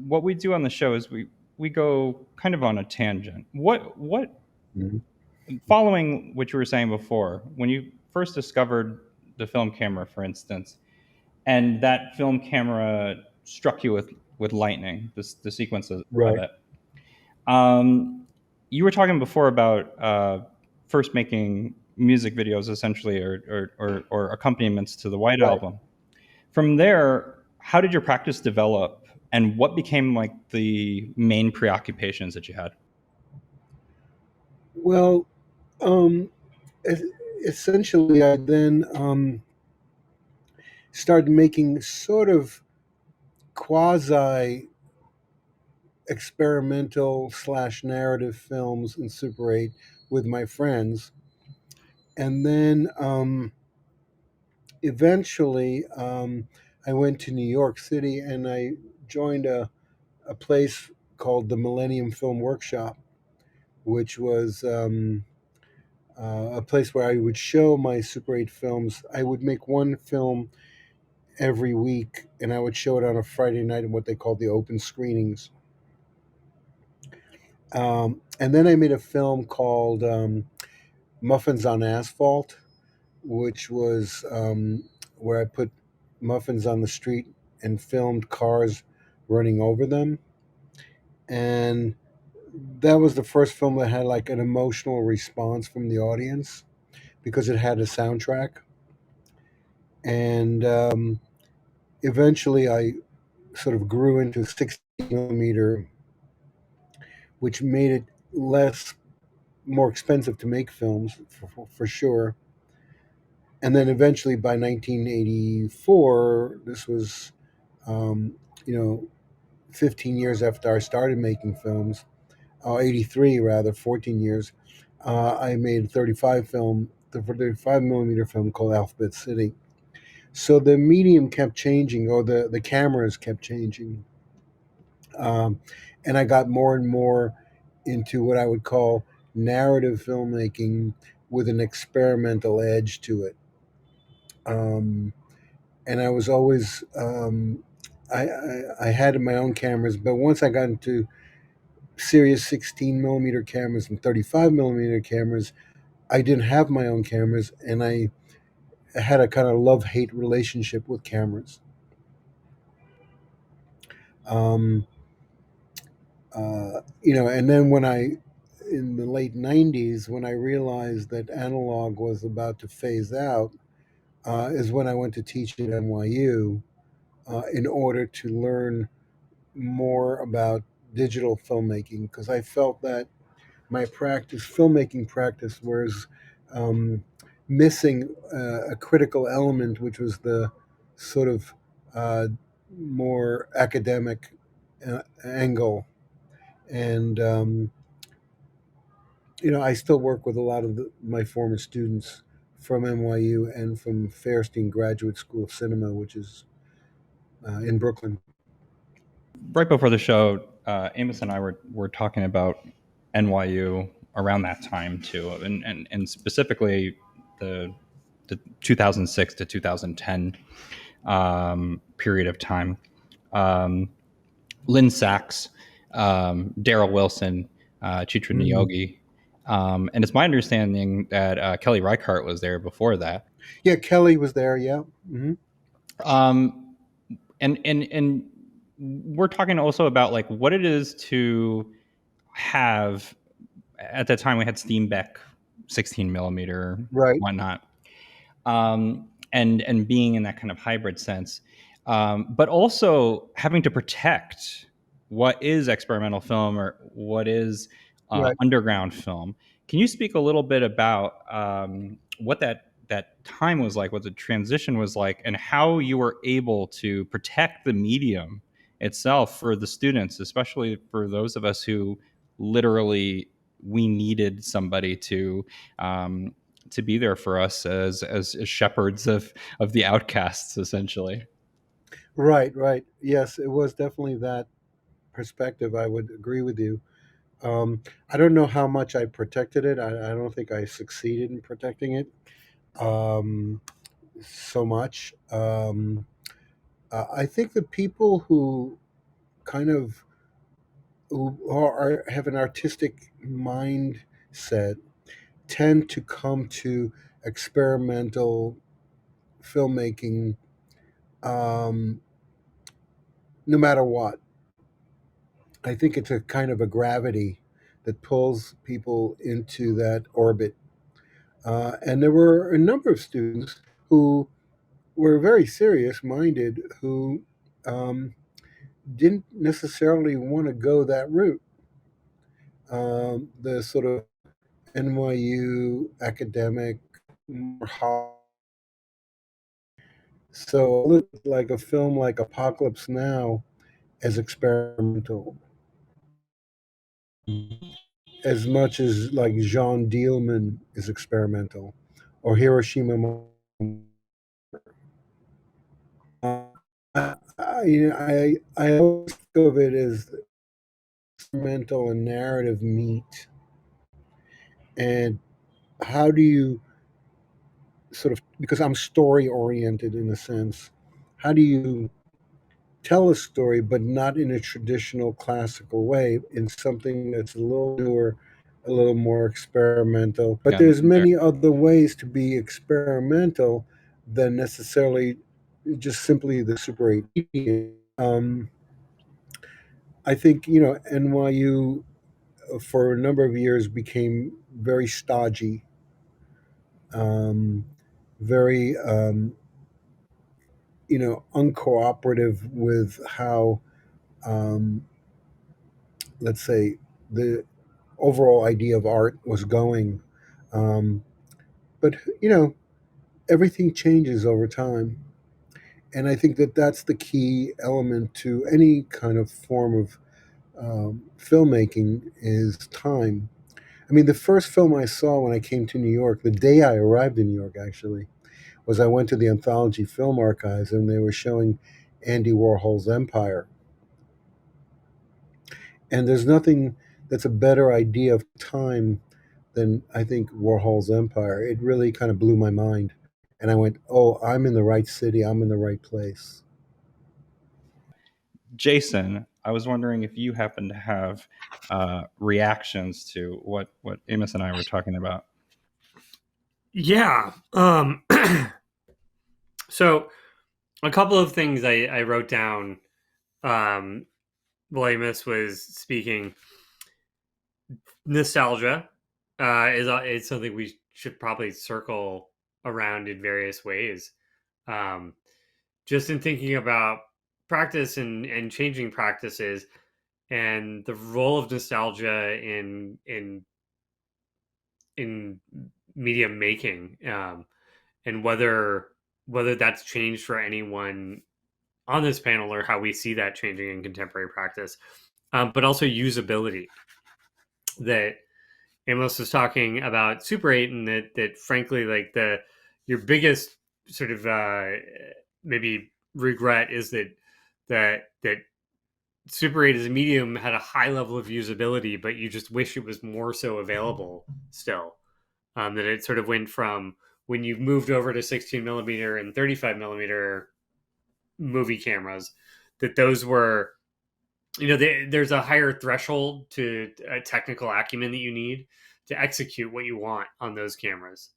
what we do on the show is we go kind of on a tangent. What Mhm. following what you were saying before, when you first discovered the film camera, for instance, and that film camera struck you with lightning, the sequences of Right, it. You were talking before about first making music videos, essentially, or accompaniments to the White right. Album. From there, how did your practice develop, and what became like the main preoccupations that you had? Well, um, es- essentially, I then started making sort of quasi experimental slash narrative films in Super 8 with my friends. And then eventually I went to New York City and I joined a place called the Millennium Film Workshop, which was a place where I would show my Super 8 films. I would make one film every week and I would show it on a Friday night in what they called the open screenings. And then I made a film called Muffins on Asphalt, which was where I put muffins on the street and filmed cars running over them. And that was the first film that had like an emotional response from the audience because it had a soundtrack. And eventually I sort of grew into 60 millimeter, which made it less, more expensive to make films for sure. And then eventually by 1984, this was, um, you know, 15 years after I started making films, 83 rather, 14 years, I made a 35 millimeter film called Alphabet City. So the medium kept changing, or the cameras kept changing. Um, and I got more and more into what I would call narrative filmmaking with an experimental edge to it. Um, and I was always, I had my own cameras, but once I got into serious 16 millimeter cameras and 35 millimeter cameras, I didn't have my own cameras, and I had a kind of love hate relationship with cameras. Um, And then in the late 90s, when I realized that analog was about to phase out, is when I went to teach at NYU in order to learn more about digital filmmaking, because I felt that my filmmaking practice, was um, missing a critical element, which was the sort of uh, more academic angle. And I still work with a lot of my former students from NYU and from Fairstein Graduate School of Cinema, which is in Brooklyn. Right before the show, Amos and I were talking about NYU around that time too, and specifically the 2006 to 2010 period of time. Um, Lynn Sachs, Daryl Wilson, Chitra Mm. Niyogi, and it's my understanding that Kelly Reichardt was there before that. Yeah, Kelly was there. Yeah. Hmm. Um, and we're talking also about like what it is to have. At that time, we had Steenbeck 16 millimeter, Right. whatnot, and being in that kind of hybrid sense, but also having to protect what is experimental film or what is Right. underground film. Can you speak a little bit about what that time was like, what the transition was like, and how you were able to protect the medium itself for the students, especially for those of us who literally we needed somebody to be there for us as shepherds of the outcasts, essentially. Right. Right. Yes, it was definitely that perspective. I would agree with you. I don't know how much I protected it. I don't think I succeeded in protecting it um, so much. I think the people who kind of have an artistic mindset tend to come to experimental filmmaking, um, no matter what. I think it's a kind of a gravity that pulls people into that orbit. And there were a number of students who were very serious minded who didn't necessarily want to go that route. The sort of NYU academic, so I look like a film like Apocalypse Now as experimental, as much as like Jean Dielman is experimental, or Hiroshima. Uh, I always think of it as experimental and narrative meet, and how do you sort of, because I'm story oriented in a sense, how do you tell a story but not in a traditional classical way, in something that's a little newer, a little more experimental, but Again, there's many other ways to be experimental than necessarily just simply the Super 8. I think NYU for a number of years became very stodgy, um, very uncooperative with how, um, let's say, the overall idea of art was going. Um, but everything changes over time, and I think that that's the key element to any kind of form of filmmaking is time. I mean, the first film I saw when I came to New York, the day I arrived in New York, actually, was I went to the Anthology Film Archives and they were showing Andy Warhol's Empire. And there's nothing that's a better idea of time than I think Warhol's Empire. It really kind of blew my mind. And I went, oh, I'm in the right city, I'm in the right place. Jason, I was wondering if you happen to have reactions to what Amos and I were talking about. Yeah. So a couple of things I wrote down. Um, while Amos was speaking, nostalgia is something we should probably circle around in various ways. Um, just in thinking about practice and changing practices and the role of nostalgia in media making, and whether that's changed for anyone on this panel or how we see that changing in contemporary practice, but also usability. That Amos was talking about Super 8, and that frankly, like the your biggest sort of maybe regret is that Super 8 as a medium had a high level of usability, but you just wish it was more so available still. That it sort of went from when you moved over to 16 millimeter and 35 millimeter movie cameras, that those were, there's a higher threshold to a technical acumen that you need to execute what you want on those cameras.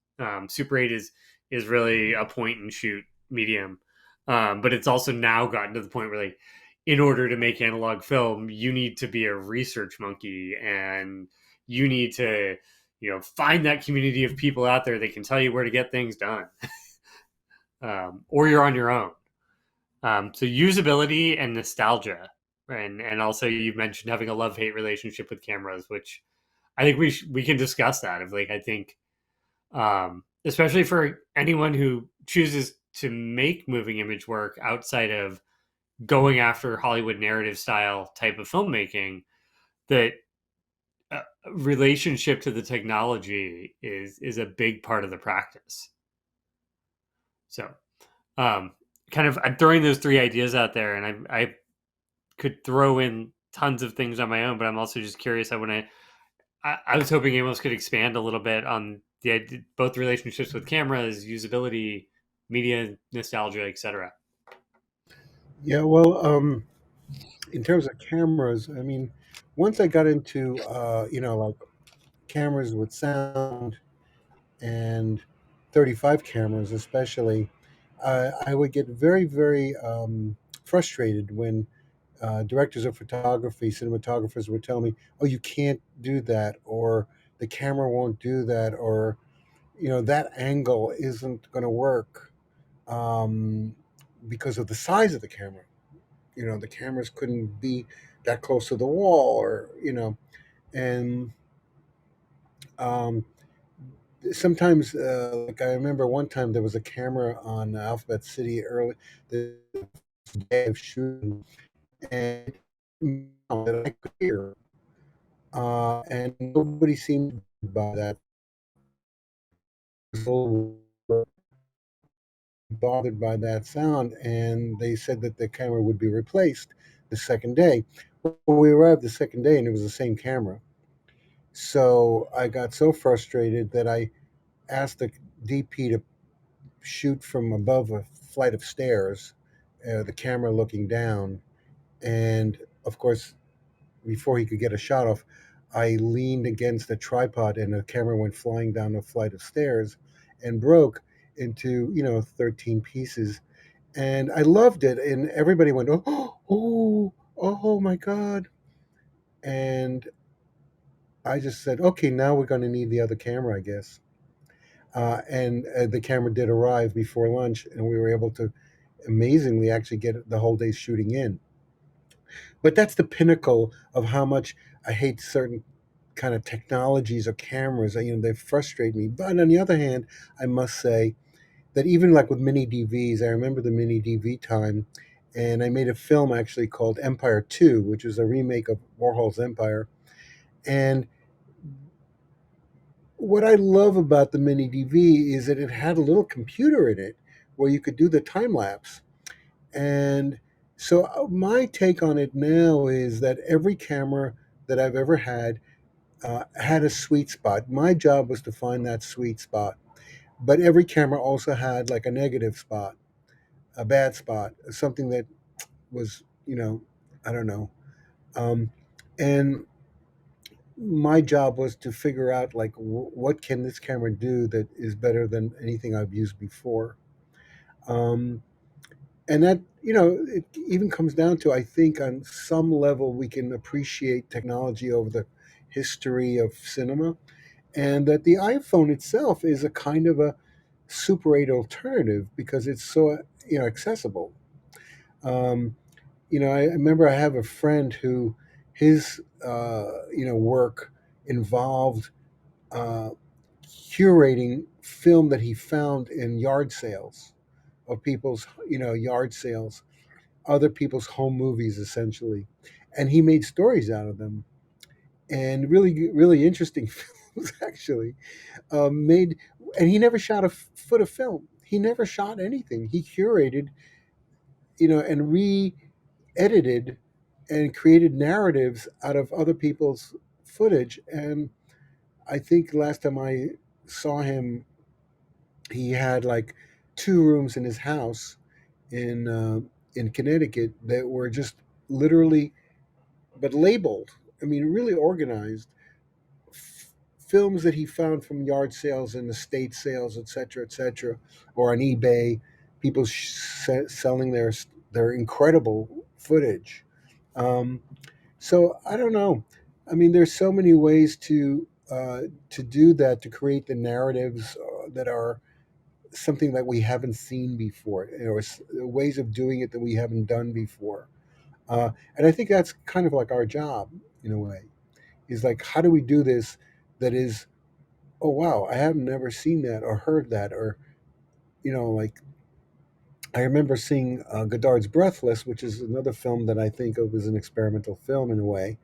Super 8 is really a point and shoot medium, but it's also now gotten to the point where, like, in order to make analog film, you need to be a research monkey, and you need to, find that community of people out there that can tell you where to get things done, or you're on your own. So usability and nostalgia, and also you mentioned having a love hate relationship with cameras, which I think we can discuss that. Of like, I think, especially for anyone who chooses to make moving image work outside of going after Hollywood narrative style type of filmmaking, that relationship to the technology is a big part of the practice. So, kind of, I'm throwing those three ideas out there, and I could throw in tons of things on my own, but I'm also just curious. I was hoping Amos could expand a little bit on the idea, both relationships with cameras, usability, media nostalgia, etc. Yeah, well, in terms of cameras, I mean, once I got into like cameras with sound and 35 cameras, especially, I would get very, very frustrated when directors of photography, cinematographers would tell me, "Oh, you can't do that," or "The camera won't do that," or that angle isn't going to work um, because of the size of the camera. The cameras couldn't be that close to the wall, or and um, sometimes, like I remember one time there was a camera on Alphabet City early the day of shooting, and that I could hear, and nobody seemed by that. So bothered by that sound, and they said that the camera would be replaced the second day. Well, we arrived the second day, and it was the same camera. So I got so frustrated that I asked the DP to shoot from above a flight of stairs, the camera looking down. And of course, before he could get a shot off, I leaned against a tripod and the camera went flying down a flight of stairs and broke into, 13 pieces. And I loved it. And everybody went, "Oh, oh my God." And I just said, "Okay, now we're going to need the other camera, I guess." And the camera did arrive before lunch, and we were able to amazingly actually get the whole day's shooting in. But that's the pinnacle of how much I hate certain kind of technologies or cameras. They frustrate me. But on the other hand, I must say that even like with mini DVs, I remember the mini DV time, and I made a film actually called Empire 2, which was a remake of Warhol's Empire. And what I love about the mini DV is that it had a little computer in it where you could do the time lapse. And so my take on it now is that every camera that I've ever had a sweet spot. My job was to find that sweet spot. But every camera also had like a negative spot, a bad spot, something that was, I don't know. Um, and my job was to figure out like what can this camera do that is better than anything I've used before. Um, And that, it even comes down to, I think, on some level we can appreciate technology over the history of cinema, and that the iPhone itself is a kind of a Super 8 alternative because it's so accessible. um, I remember I have a friend who his work involved uh, curating film that he found in yard sales of people's yard sales, other people's home movies essentially, and he made stories out of them, and really interesting films actually, made. And he never shot a foot of film. He never shot anything. He curated, and re-edited and created narratives out of other people's footage. And I think last time I saw him, he had like two rooms in his house in in Connecticut that were just literally, but labeled. I mean, really organized. Films that he found from yard sales and estate sales, et cetera, or on eBay, people selling their incredible footage. Um, so I don't know. I mean, there's so many ways to do that, to create the narratives that are something that we haven't seen before, or ways of doing it that we haven't done before. And I think that's kind of like our job in a way. Is like, how do we do this that is, oh wow, I have never seen that or heard that, or like I remember seeing Godard's Breathless, which is another film that I think of as an experimental film in a way,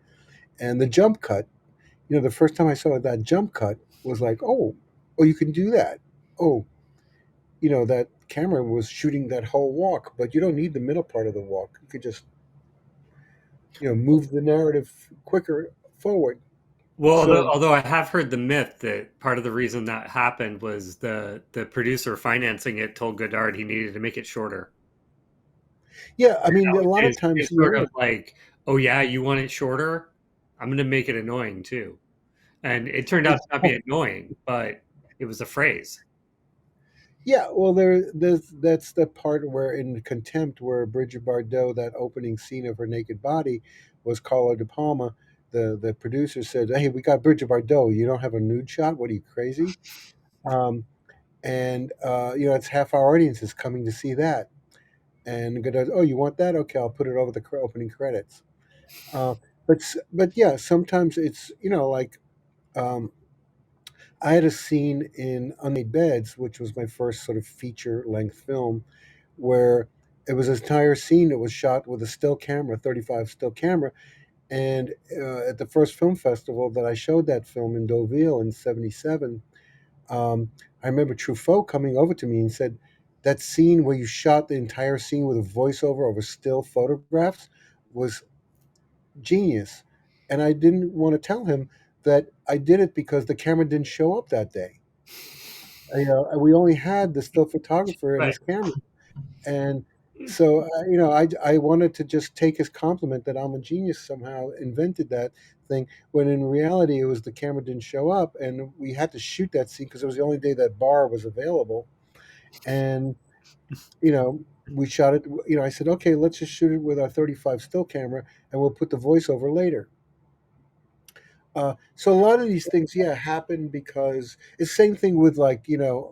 and the jump cut. The first time I saw that jump cut was like, oh, you can do that. Oh, that camera was shooting that whole walk, but you don't need the middle part of the walk. You could just move the narrative quicker forward. Well, So although I have heard the myth that part of the reason that happened was the producer financing it told Godard he needed to make it shorter. yeah, I mean, a lot of times It's you're sort of right. like, oh yeah, you want it shorter? I'm going to make it annoying too. And it turned out It, to not be annoying, but it was a phrase. Yeah, well, that's the part where in Contempt, where Bridget Bardot, that opening scene of her naked body, was Carlo De Palma. The producer said, "Hey, we got Bridget Bardot. You don't have a nude shot? What are you, crazy?" Um, and it's half our audience is coming to see that. And Godot, oh, you want that? Okay, I'll put it over the opening credits. Uh, but yeah, sometimes it's like. Um, I had a scene in Unmade Beds, which was my first sort of feature length film, where it was an entire scene that was shot with a still camera, 35 still camera. And at the first film festival that I showed that film in Deauville in 77, I remember Truffaut coming over to me and said, that scene where you shot the entire scene with a voiceover over still photographs was genius. And I didn't want to tell him that I did it because the camera didn't show up that day. We only had the still photographer and Right. his camera. And so, I wanted to just take his compliment that I'm a genius, somehow invented that thing, when in reality it was the camera didn't show up, and we had to shoot that scene because it was the only day that bar was available. And we shot it. I said, okay, let's just shoot it with our 35 still camera, and we'll put the voiceover later. So a lot of these things, yeah, happen because it's the same thing with, like,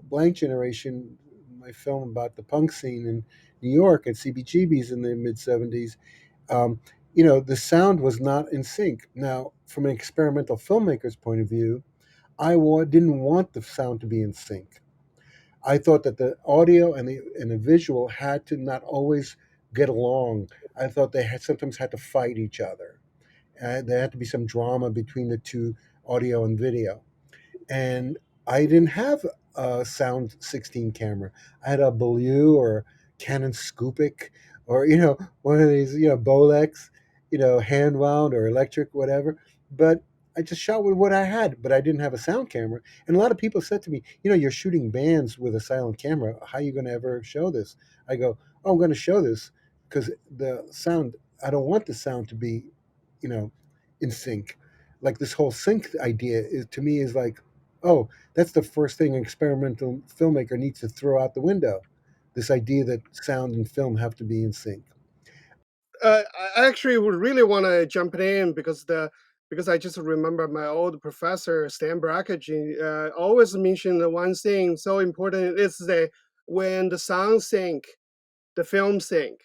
Blank Generation, my film about the punk scene in New York at CBGB's in the mid '70s. Um, the sound was not in sync. Now, from an experimental filmmaker's point of view, didn't want the sound to be in sync. I thought that the audio and the visual had to not always get along. I thought they had sometimes had to fight each other. There had to be some drama between the two, audio and video. And I didn't have a Sound 16 camera. I had a Bellew or Canon Scopic, or one of these Bolex, hand wound or electric, whatever. But I just shot with what I had, but I didn't have a sound camera. And a lot of people said to me, you're shooting bands with a silent camera. How are you going to ever show this? I go, oh, I'm going to show this because the sound. I don't want the sound to be, you know, in sync. Like, this whole sync idea is, to me, is like, oh, that's the first thing an experimental filmmaker needs to throw out the window. this idea that sound and film have to be in sync. I actually would really want to jump in because I just remember my old professor Stan Brakhage always mentioned the one thing so important is that when the sound sync, the film sync,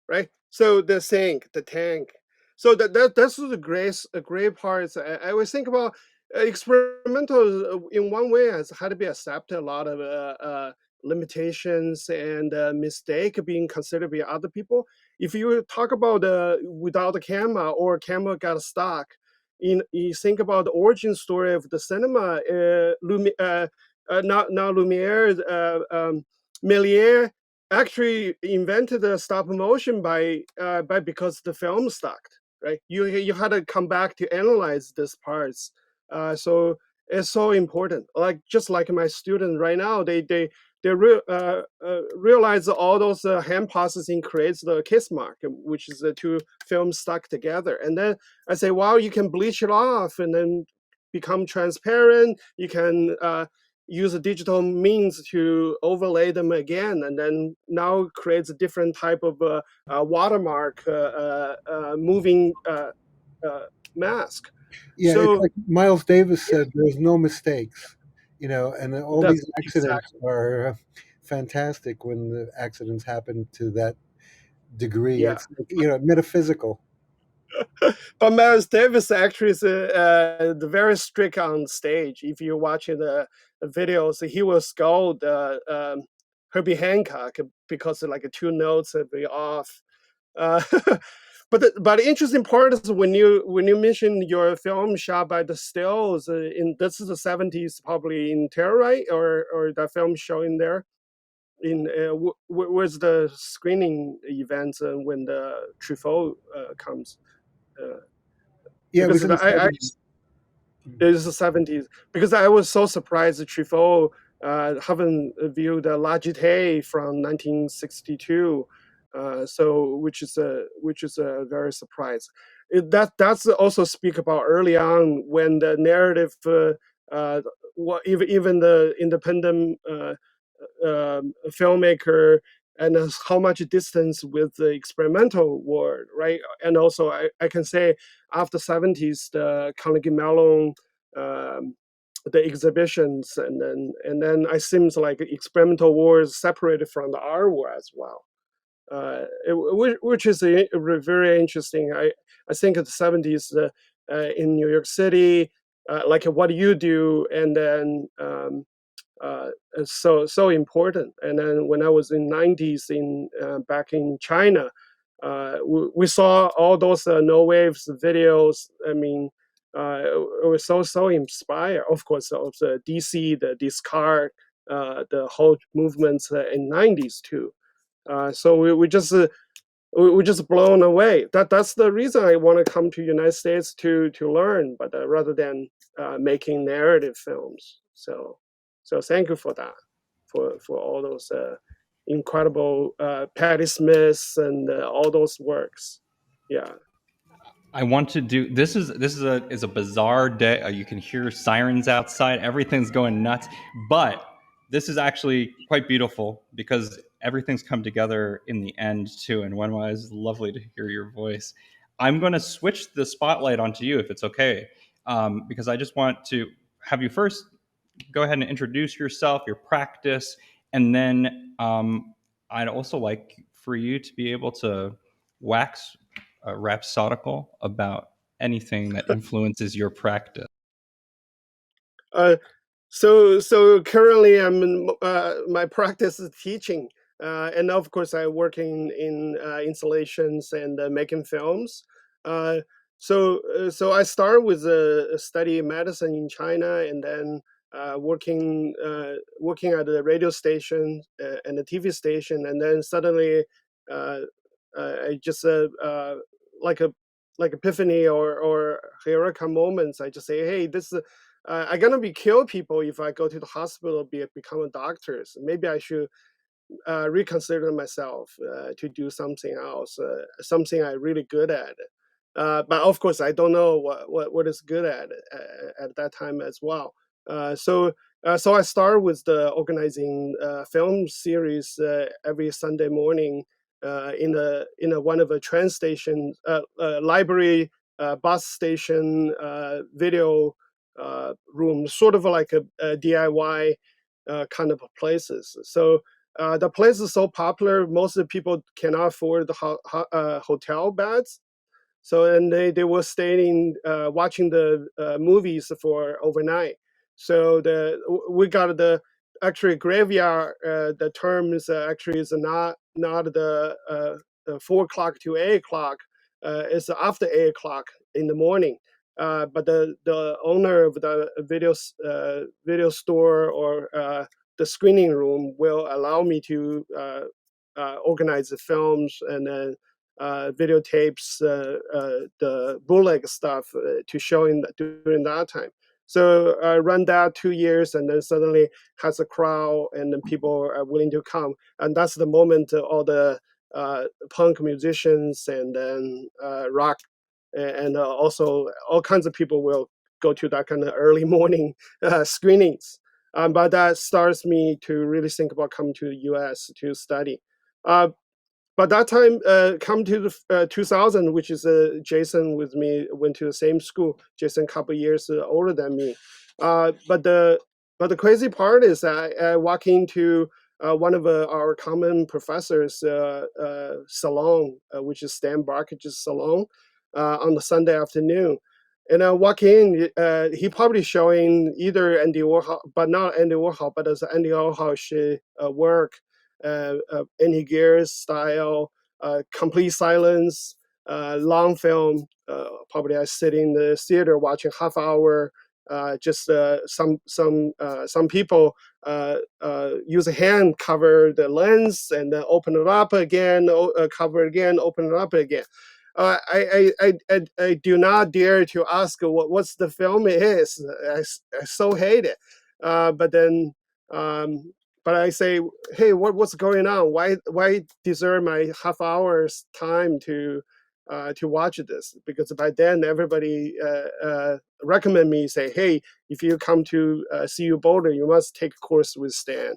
right? So the sink, the tank. So that's the great parts. I always think about experimental in one way has had to be accepted a lot of limitations and mistake being considered by other people. If you talk about without a camera or camera got stuck, you think about the origin story of the cinema. Not Lumiere, Melier actually invented the stop motion by because the film stuck, right? You had to come back to analyze these parts. So it's so important. Like just like my students right now, they realize all those hand processing creates the kiss mark, which is the two films stuck together. And then I say, well, you can bleach it off and then become transparent. You can use a digital means to overlay them again, and then now creates a different type of watermark moving mask. Yeah, it's So like Miles Davis said, there's no mistakes, and all that's these accidents exactly. are fantastic when the accidents happen to that degree. Yeah. It's like, metaphysical. But Miles Davis actually is very strict on stage. If you're watching the videos, he will scold Herbie Hancock because like two notes will be off. Uh, but the interesting part is when you mention your film shot by the stills in this is the 70s probably in Telluride or that film showing there in where's the screening events when the Truffaut comes uh, Yeah, it was because in the I 70s. it is the 70s because I was so surprised that Truffaut haven't viewed La Jetée from 1962, so which is a very surprise. That's also speak about early on when the narrative, what even the independent filmmaker and how much distance with the experimental world, right? And also I can say after 70s, the Carnegie Mellon, um, the exhibitions, and then it seems like experimental world is separated from the art world as well. Which is very interesting. I think in the 70s in New York City, like what do you do, and then is so important. And then when I was in 90s in back in China, we saw all those no waves videos. I mean, it was so inspired. Of course, of the DC, the discard, the whole movements in 90s too. So we just blown away. That's the reason I want to come to United States to learn, but rather than making narrative films. So thank you for that, for all those incredible Patti Smiths and all those works. Yeah. I want to do this is a bizarre day. You can hear sirens outside. Everything's going nuts, but this is actually quite beautiful because everything's come together in the end too. And Wenhua, it's lovely to hear your voice. I'm going to switch the spotlight onto you if it's okay, because I just want to have you first go ahead and introduce yourself, your practice, and then I'd also like for you to be able to wax rhapsodical about anything that influences your practice. Uh, so currently my practice is teaching, and of course I work in installations and making films. Uh, so I started with a study medicine in China, and then working at a radio station and a TV station, and then suddenly uh, I just like a like epiphany or eureka moments. I just say, hey, this I'm gonna be kill people if I go to the hospital become a doctor. So maybe I should reconsider myself to do something else, something I'm really good at. But of course, I don't know what is good at that time as well. So So I started with the organizing film series every Sunday morning in one of the train station, library, bus station, video room, sort of like a DIY kind of places. So the place is so popular, most of the people cannot afford the hotel beds. So and they were staying watching the movies for overnight. So we got the actually graveyard. The term is actually is not the 4 o'clock to 8 o'clock. It's after 8 o'clock in the morning. But the owner of the video store or the screening room will allow me to organize the films and then videotapes, the bootleg stuff to show during that time. So I run that 2 years, and then suddenly has a crowd, and then people are willing to come, and that's the moment all the punk musicians and then rock and also all kinds of people will go to that kind of early morning screenings. But that starts me to really think about coming to the U.S. to study. But that time, come to the 2000, which is Jason with me went to the same school. Jason, a couple years older than me. But the crazy part is I walk into one of our common professors' salon, which is Stan Barkage's salon, on the Sunday afternoon. And I walk in, he probably showing either Andy Warhol, but not Andy Warhol, but as Andy Warhol work, Andy Gear's style, complete silence, long film. Probably I sit in the theater watching half hour. Just some people use a hand cover the lens and then open it up again, cover it again, open it up again. I do not dare to ask what's the film is. I so hate it. But then but I say, hey, what's going on? Why deserve my half hour's time to watch this? Because by then everybody recommend me, say, hey, if you come to CU Boulder, you must take a course with Stan.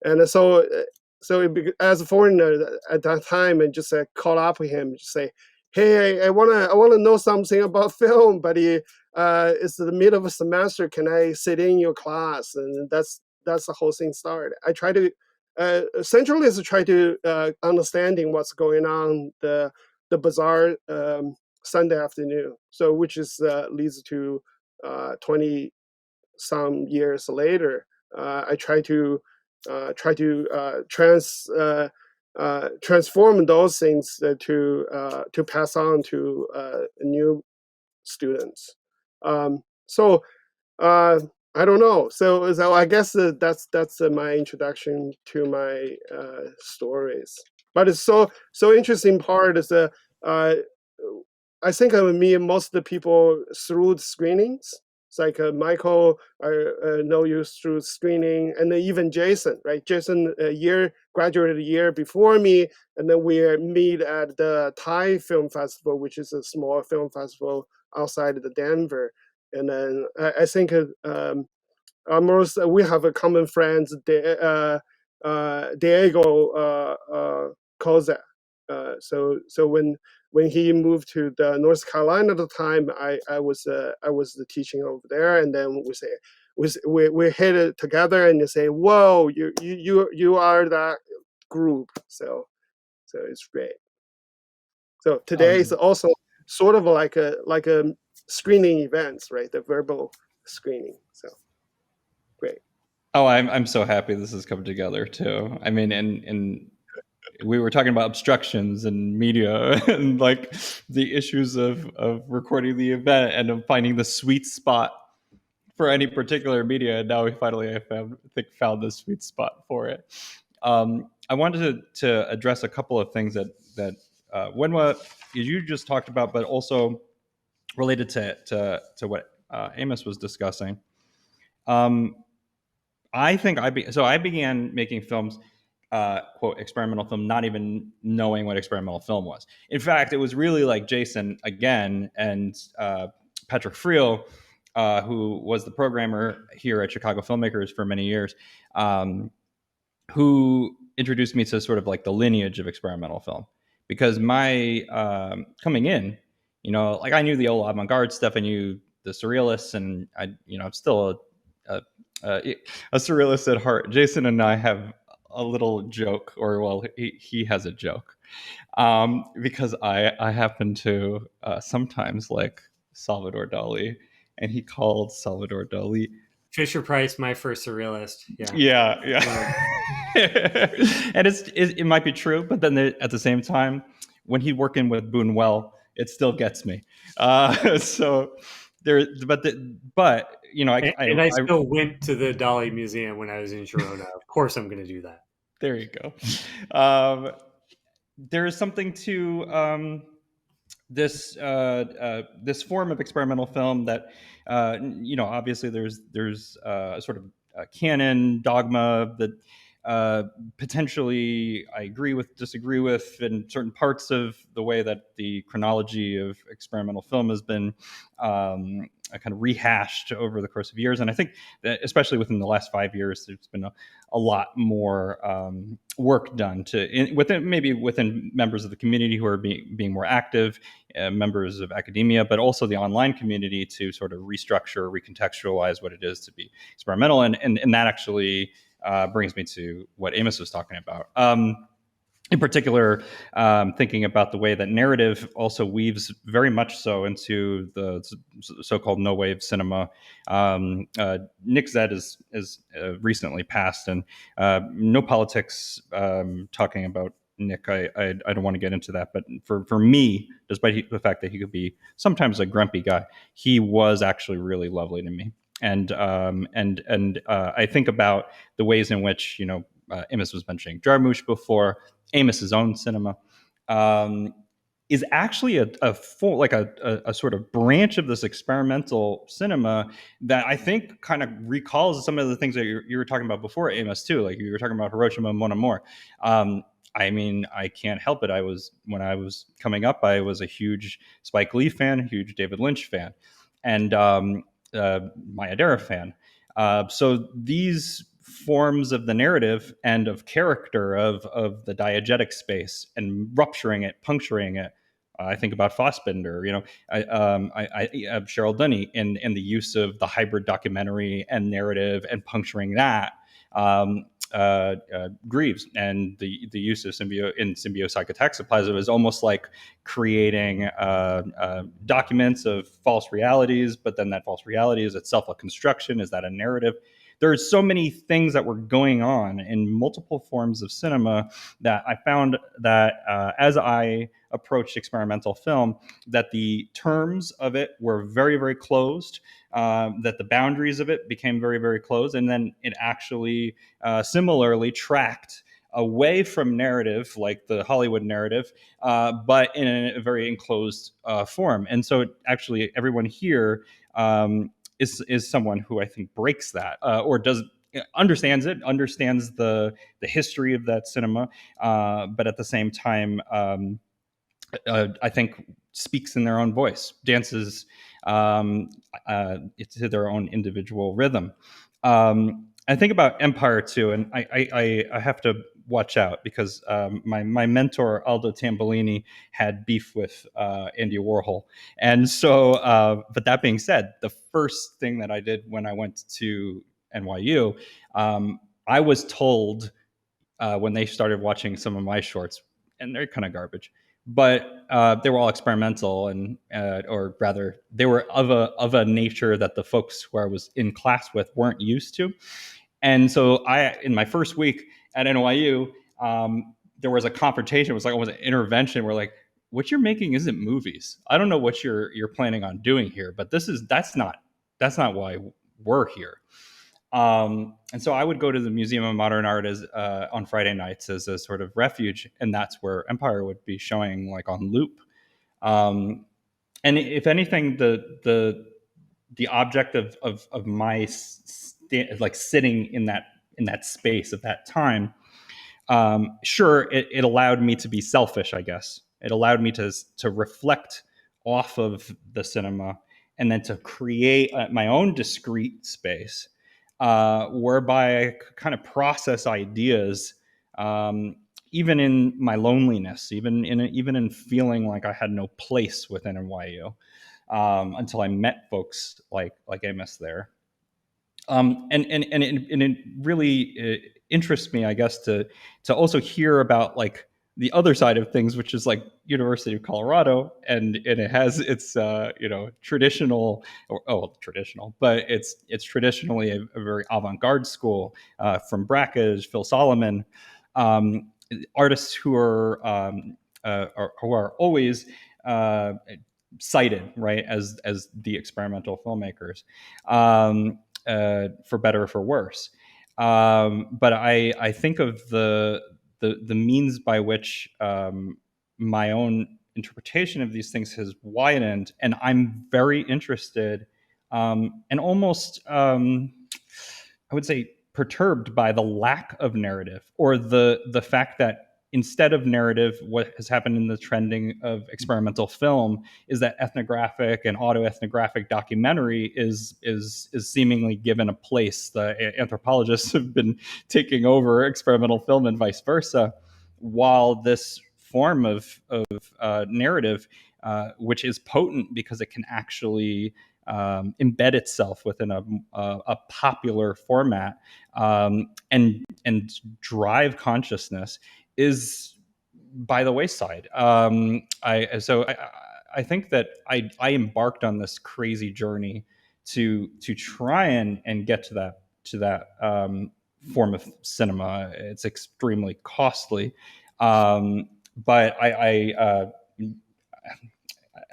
And as a foreigner at that time, and just call up with him, just say, hey, I wanna know something about film, but it's the middle of a semester. Can I sit in your class? And that's the whole thing started. I try to essentially is to try to understanding what's going on the bizarre Sunday afternoon. So which is leads to 20 some years later. I try to transform those things to pass on to new students. So I don't know. So I guess that's my introduction to my stories. But it's so interesting part is I think of me and most of the people through the screenings. It's like Michael, I know you through screening, and then even Jason, right? Jason graduated a year before me, and then we meet at the Thai Film Festival, which is a small film festival outside of the Denver. And then I think almost we have a common friend, Diego Kozak. So when he moved to the North Carolina at the time, I was the teaching over there, and then we hit it together, and you say, "Whoa, you are that group." So it's great. So today is also sort of like a screening events, right? The verbal screening. So great. Oh, I'm so happy this has come together too. I mean, and we were talking about obstructions and media and like the issues of recording the event and of finding the sweet spot for any particular media. And now we finally, I found the sweet spot for it. I wanted to address a couple of things that Wenhua, you just talked about, but also related to what Amos was discussing. I think I began making films, quote, experimental film, not even knowing what experimental film was. In fact, it was really like Jason again and Patrick Friel who was the programmer here at Chicago Filmmakers for many years, who introduced me to sort of like the lineage of experimental film. Because my coming in, like I knew the old avant-garde stuff, I knew the surrealists, and I'm still a surrealist at heart. Jason and I have a little joke, or well, he has a joke, because I happen to sometimes like Salvador Dali, and he called Salvador Dali Fisher Price, my first surrealist. yeah. And it might be true, but then at the same time, when he's working with Buñuel, it still gets me. So there, but I still went to the Dali Museum when I was in Girona. Of course, I'm going to do that. There you go. There is something to this this form of experimental film that obviously there's sort of a canon dogma that potentially I agree with, disagree with in certain parts of the way that the chronology of experimental film has been kind of rehashed over the course of years. And I think that especially within the last 5 years, there's been a lot more work done within members of the community who are being more active, members of academia, but also the online community to sort of restructure, recontextualize what it is to be experimental. And that actually brings me to what Amos was talking about. In particular, thinking about the way that narrative also weaves very much so into the so-called no-wave cinema. Nick Zed is recently passed, and no politics talking about Nick. I don't want to get into that, but for me, despite the fact that he could be sometimes a grumpy guy, he was actually really lovely to me. And I think about the ways in which Amos was mentioning Jarmusch before. Amos's own cinema is actually a full, like a sort of branch of this experimental cinema that I think kind of recalls some of the things that you were talking about before, Amos, too. Like you were talking about Hiroshima Mon Amour. I mean, I can't help it. When I was coming up, I was a huge Spike Lee fan, a huge David Lynch fan, and Maya Dara fan. So these forms of the narrative and of character of the diegetic space and rupturing it, puncturing it. I think about Fassbinder, I have Cheryl Dunny in the use of the hybrid documentary and narrative and puncturing that. Greaves and the use of symbiocycotexoplasm is almost like creating documents of false realities, but then that false reality is itself a construction. Is that a narrative? There's so many things that were going on in multiple forms of cinema that I found that as I approached experimental film, that the terms of it were very, very closed, that the boundaries of it became very, very closed, and then it actually similarly tracked away from narrative, like the Hollywood narrative, but in a very enclosed form. And so actually everyone here is someone who I think breaks that or understands the history of that cinema, but at the same time, I think speaks in their own voice, dances to their own individual rhythm. I think about Empire too, and I have to watch out because my mentor Aldo Tambolini had beef with Andy Warhol, and so. But that being said, the first thing that I did when I went to NYU, I was told when they started watching some of my shorts, and they're kind of garbage, but they were all experimental, and or rather, they were of a nature that the folks who I was in class with weren't used to. And so in my first week at NYU, there was a confrontation. It was like almost an intervention. We're like, what you're making isn't movies. I don't know what you're planning on doing here, but that's not why we're here. And so I would go to the Museum of Modern Art on Friday nights as a sort of refuge, and that's where Empire would be showing like on loop. And if anything, the object of my like sitting in that space at that time, sure, it allowed me to be selfish, I guess. It allowed me to reflect off of the cinema and then to create my own discrete space whereby I could kind of process ideas, even in my loneliness, even in feeling like I had no place within NYU, until I met folks like Amos there. And it really interests me, I guess, to also hear about like the other side of things, which is like University of Colorado, and it has its traditional, traditional, but it's traditionally a very avant-garde school, from Brackage, Phil Solomon, artists who are always cited, right, as the experimental filmmakers, for better or for worse. But I think of the means by which my own interpretation of these things has widened, and I'm very interested, and almost I would say perturbed by the lack of narrative, or the fact that instead of narrative, what has happened in the trending of experimental film is that ethnographic and autoethnographic documentary is seemingly given a place. The anthropologists have been taking over experimental film and vice versa, while this form of narrative, which is potent because it can actually embed itself within a popular format, and drive consciousness, is by the wayside. I think that I embarked on this crazy journey to try and get to that form of cinema. It's extremely costly, but I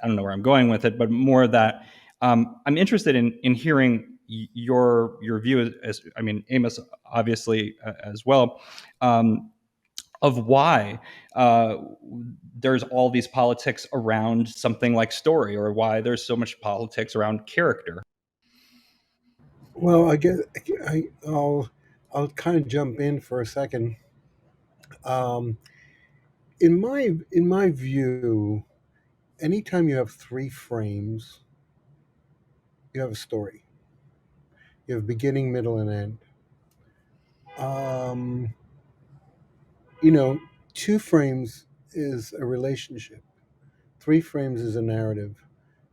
don't know where I'm going with it, but more that I'm interested in hearing your view, as I mean, Amos obviously as well, of why there's all these politics around something like story, or why there's so much politics around character. Well, I guess I'll kind of jump in for a second. Um, in my view, anytime you have three frames, you have a story. You have beginning, middle, and end. Um, you know, two frames is a relationship. Three frames is a narrative.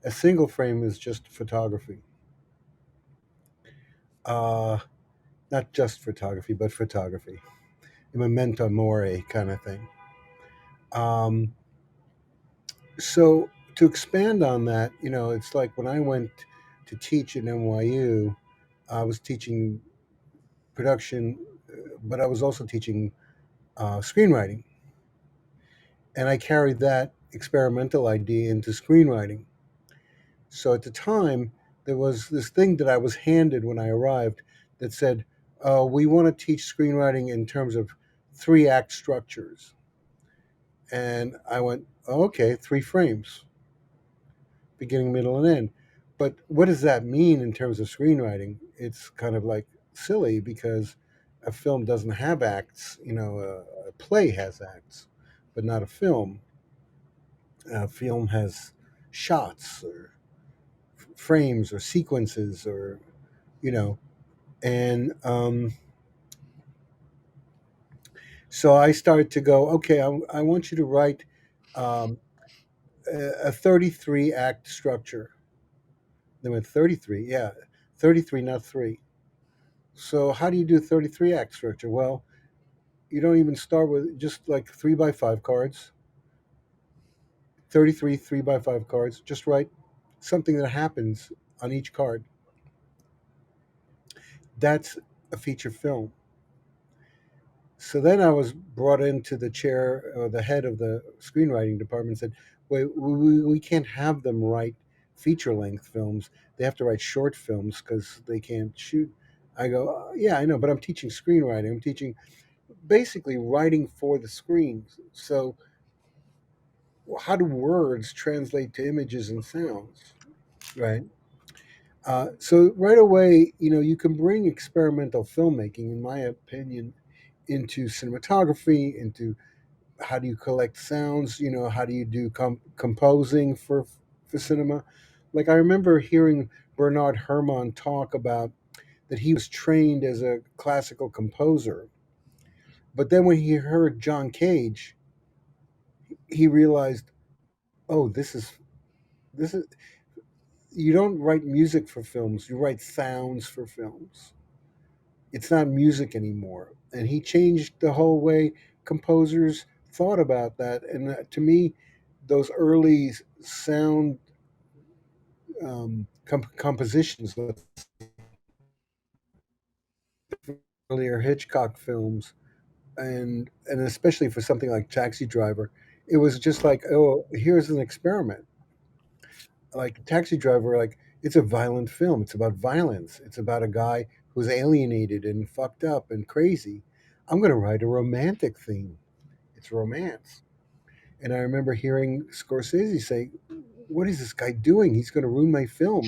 A single frame is just photography. Uh, Not just photography, but photography. A memento mori kind of thing. Um, so to expand on that, it's like when I went to teach at NYU, I was teaching production, but I was also teaching screenwriting. And I carried that experimental idea into screenwriting. So at the time, there was this thing that I was handed when I arrived that said, we want to teach screenwriting in terms of three-act structures. And I went, oh, okay, three frames, beginning, middle, and end. But what does that mean in terms of screenwriting? It's kind of like silly because a film doesn't have acts. A play has acts, but not a film. A film has shots or frames or sequences, or you know and so I started to go, okay, I want you to write um, a 33 act structure. They went 33, yeah, 33, not three. So how do you do a 33 act structure? Well, you don't even start with just like 3x5 cards, 33 3x5 cards. Just write something that happens on each card. That's a feature film. So then I was brought into the chair, or the head of the screenwriting department, and said, wait, we can't have them write feature length films. They have to write short films because they can't shoot. I go, yeah, I know, but I'm teaching screenwriting. I'm teaching basically writing for the screen. So how do words translate to images and sounds, right? So right away, you can bring experimental filmmaking, in my opinion, into cinematography, into how do you collect sounds, how do you do composing for cinema. like I remember hearing Bernard Herrmann talk about that he was trained as a classical composer, but then when he heard John Cage, he realized, oh, this is you don't write music for films, you write sounds for films. It's not music anymore. And he changed the whole way composers thought about that. And to me, those early sound compositions, earlier Hitchcock films, and especially for something like Taxi Driver, it was just like, oh, here's an experiment. Like Taxi Driver, like it's a violent film. It's about violence. It's about a guy who's alienated and fucked up and crazy. I'm going to write a romantic theme. It's romance. And I remember hearing Scorsese say, "What is this guy doing? He's going to ruin my film."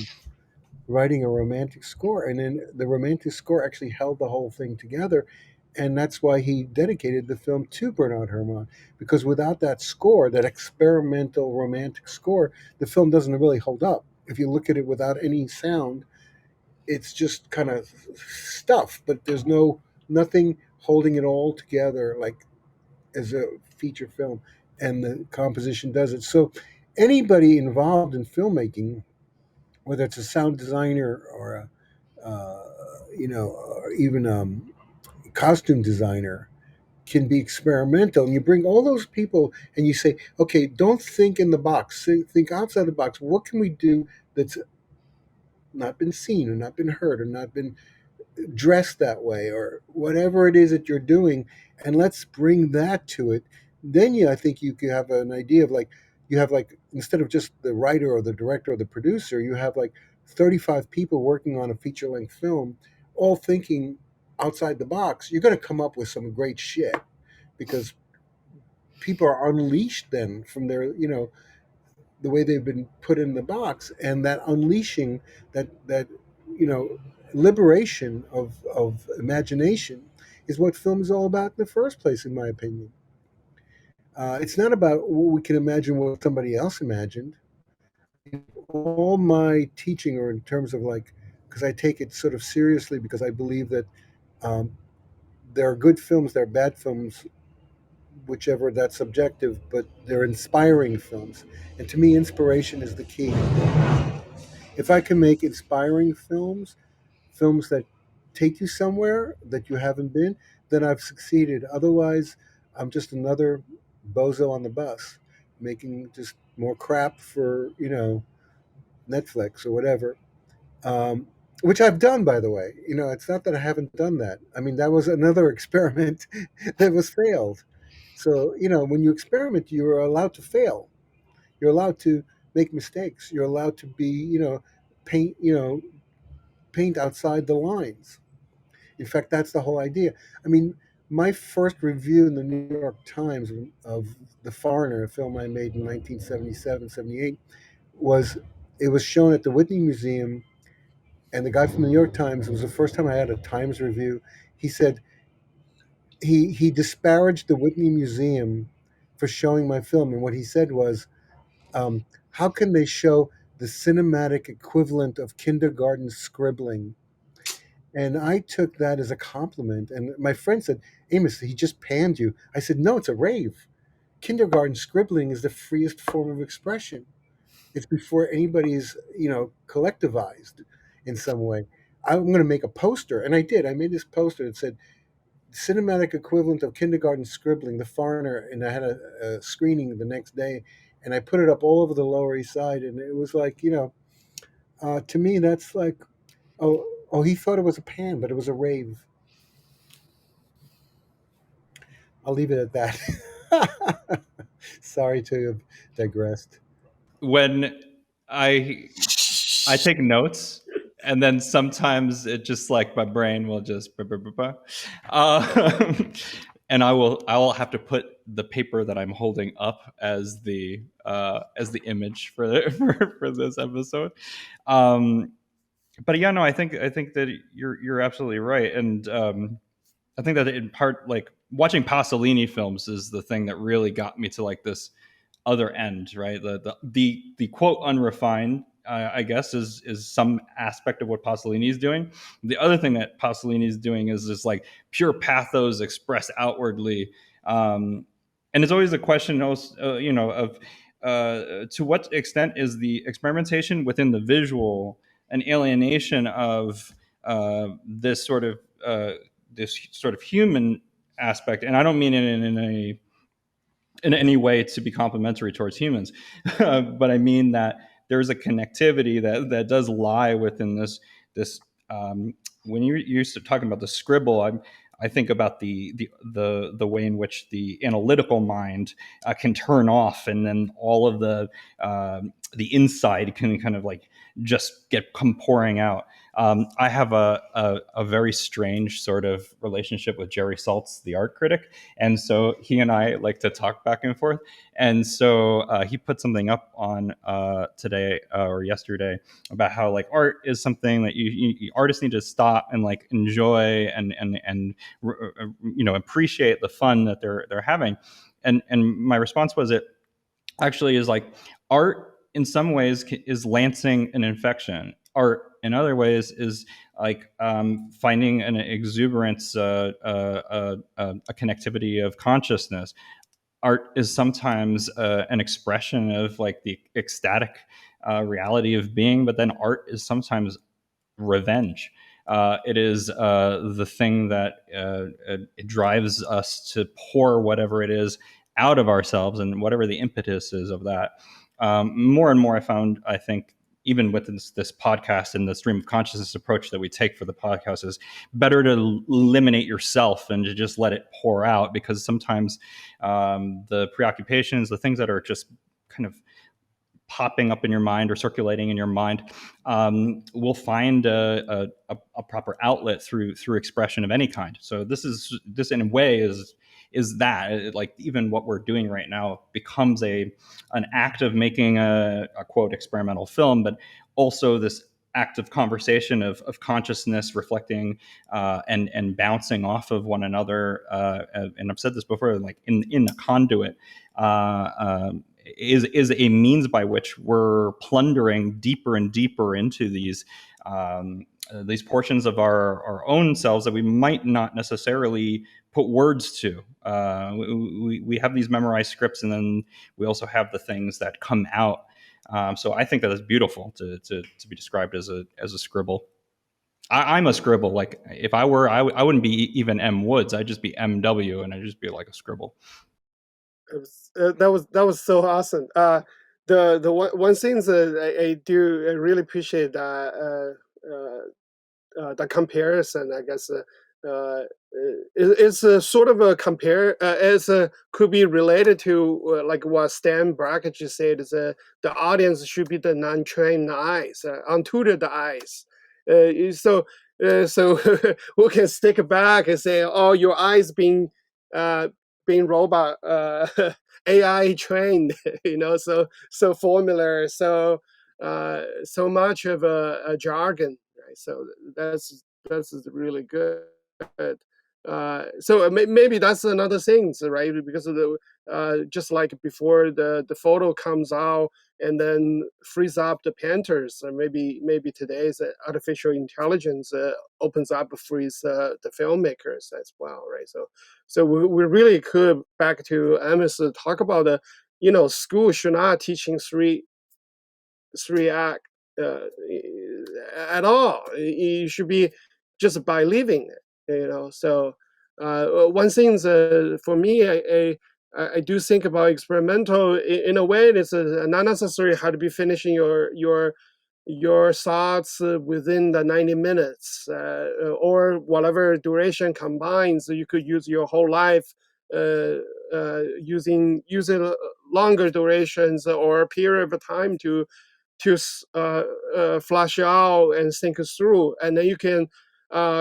Writing a romantic score, and then the romantic score actually held the whole thing together, and that's why he dedicated the film to Bernard Herrmann, because without that score, that experimental romantic score, the film doesn't really hold up. If you look at it without any sound, it's just kind of stuff, but there's nothing holding it all together like as a feature film, and the composition does it. So anybody involved in filmmaking, whether it's a sound designer or or even costume designer, can be experimental. And you bring all those people and you say, okay, don't think in the box, think outside the box. What can we do that's not been seen or not been heard or not been dressed that way or whatever it is that you're doing, and let's bring that to it. Then I think you could have an idea of like, you have like, instead of just the writer or the director or the producer, you have like 35 people working on a feature length film, all thinking outside the box. You're going to come up with some great shit because people are unleashed then from their, the way they've been put in the box, and that unleashing, that you know liberation of imagination is what film is all about in the first place, in my opinion. It's not about what we can imagine what somebody else imagined. All my teaching, or in terms of like, because I take it sort of seriously, because I believe that um, there are good films, there are bad films, whichever, that's subjective, but they're inspiring films. And to me, inspiration is the key. If I can make inspiring films, films that take you somewhere that you haven't been, then I've succeeded. Otherwise, I'm just another bozo on the bus, making just more crap for, Netflix or whatever. Um, which I've done, by the way. It's not that I haven't done that. I mean, that was another experiment that was failed. So, when you experiment, you're allowed to fail. You're allowed to make mistakes. You're allowed to be, paint, paint outside the lines. In fact, that's the whole idea. I mean, my first review in the New York Times of The Foreigner, a film I made in 1977, 78, was it was shown at the Whitney Museum, and the guy from the New York Times, it was the first time I had a Times review. He said he disparaged the Whitney Museum for showing my film, and what he said was, how can they show the cinematic equivalent of kindergarten scribbling? And I took that as a compliment. And my friend said, Amos, he just panned you. I said, no, it's a rave. Kindergarten scribbling is the freest form of expression. It's before anybody's, collectivized in some way. I'm going to make a poster. And I did. I made this poster that said, cinematic equivalent of kindergarten scribbling, The Foreigner. And I had a screening the next day. And I put it up all over the Lower East Side. And it was like, to me, that's like, oh, he thought it was a pan, but it was a rave. I'll leave it at that. Sorry to have digressed. When I take notes, and then sometimes it just like my brain will just and I will have to put the paper that I'm holding up as the image for for this episode. But yeah, no, I think that you're absolutely right, and I think that in part, like watching Pasolini films is the thing that really got me to like this other end, right? The quote unrefined I guess is some aspect of what Pasolini is doing. The other thing that Pasolini is doing is this like pure pathos expressed outwardly, and it's always a question, also, of to what extent is the experimentation within the visual an alienation of this sort of human aspect, and I don't mean it in any way to be complimentary towards humans, but I mean that there's a connectivity that does lie within this. When you're talking about the scribble, I think about the way in which the analytical mind can turn off, and then all of the inside can kind of like just come pouring out. I have a very strange sort of relationship with Jerry Saltz, the art critic, and so he and I like to talk back and forth. And so he put something up on today or yesterday about how like art is something that artists need to stop and like enjoy and appreciate the fun that they're having. And my response was, it actually is like art in some ways is lancing an infection. Art in other ways is like finding an exuberance, a connectivity of consciousness. Art is sometimes an expression of like the ecstatic reality of being, but then art is sometimes revenge. It is the thing that it drives us to pour whatever it is out of ourselves, and whatever the impetus is of that. More and more, I think, even with this podcast and the stream of consciousness approach that we take for the podcast, is better to eliminate yourself and to just let it pour out, because sometimes the preoccupations, the things that are just kind of popping up in your mind or circulating in your mind, will find a proper outlet through expression of any kind. So this in a way is that like even what we're doing right now becomes an act of making a quote experimental film, but also this act of conversation of consciousness reflecting and bouncing off of one another. And I've said this before, like in a conduit. Is a means by which we're plundering deeper and deeper into these portions of our own selves that we might not necessarily put words to. We have these memorized scripts, and then we also have the things that come out. So I think that is beautiful to be described as a scribble. I'm a scribble. Like if I were, I wouldn't be even M Woods. I'd just be MW, and I'd just be like a scribble. That was so awesome. The one thing that I do really appreciate that the comparison. I guess it's a sort of a could be related to like what Stan Brakhage just said. Is the audience should be the non-trained eyes, untutored eyes. So we can stick back and say, oh, your eyes being robot AI trained, so formula, so much of a jargon, right? So that's really good. So maybe that's another thing, right? Because of the just like before the photo comes out and then frees up the painters, maybe today's artificial intelligence opens up, frees the filmmakers as well, right? So we really could, back to Amos, talk about school should not teaching three act at all. You should be just by living it, So one thing for me, I do think about experimental in a way. It's not necessarily how to be finishing your thoughts within the 90 minutes or whatever duration combines. You could use your whole life using longer durations or a period of time to flush out and think through, and then you can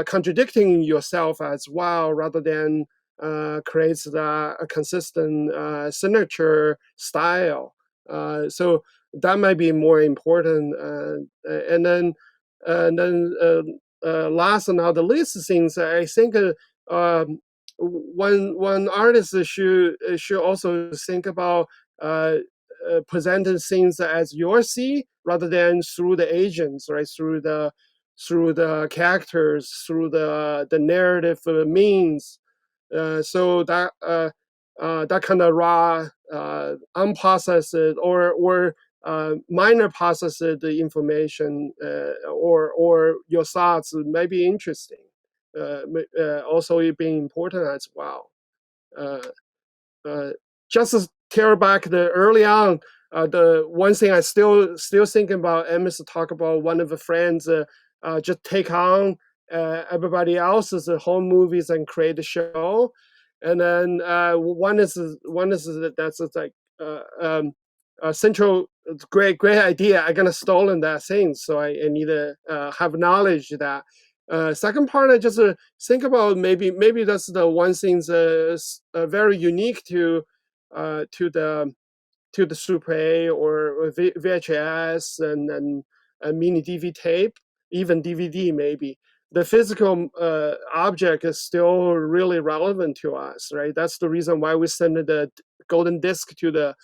contradicting yourself as well, rather than creates a consistent signature style. So that might be more important. And then last and not the least things, I think one artist should also think about presenting things as you see rather than through the agents, right? Through the characters, through the narrative means. So that kind of raw, unprocessed or minor processed information or your thoughts may be interesting. Also, it being important as well. Uh, just to tear back the early on, the one thing I still thinking about, Amos talk about one of the friends just take on everybody else's home movies and create a show, and then one is that's like central great idea. I gonna stolen that thing, so I need to have knowledge that. Second part, I just think about maybe that's the one thing that's very unique to the Super A or VHS and mini DV tape, even DVD maybe. The physical object is still really relevant to us, right? That's the reason why we send the golden disc to the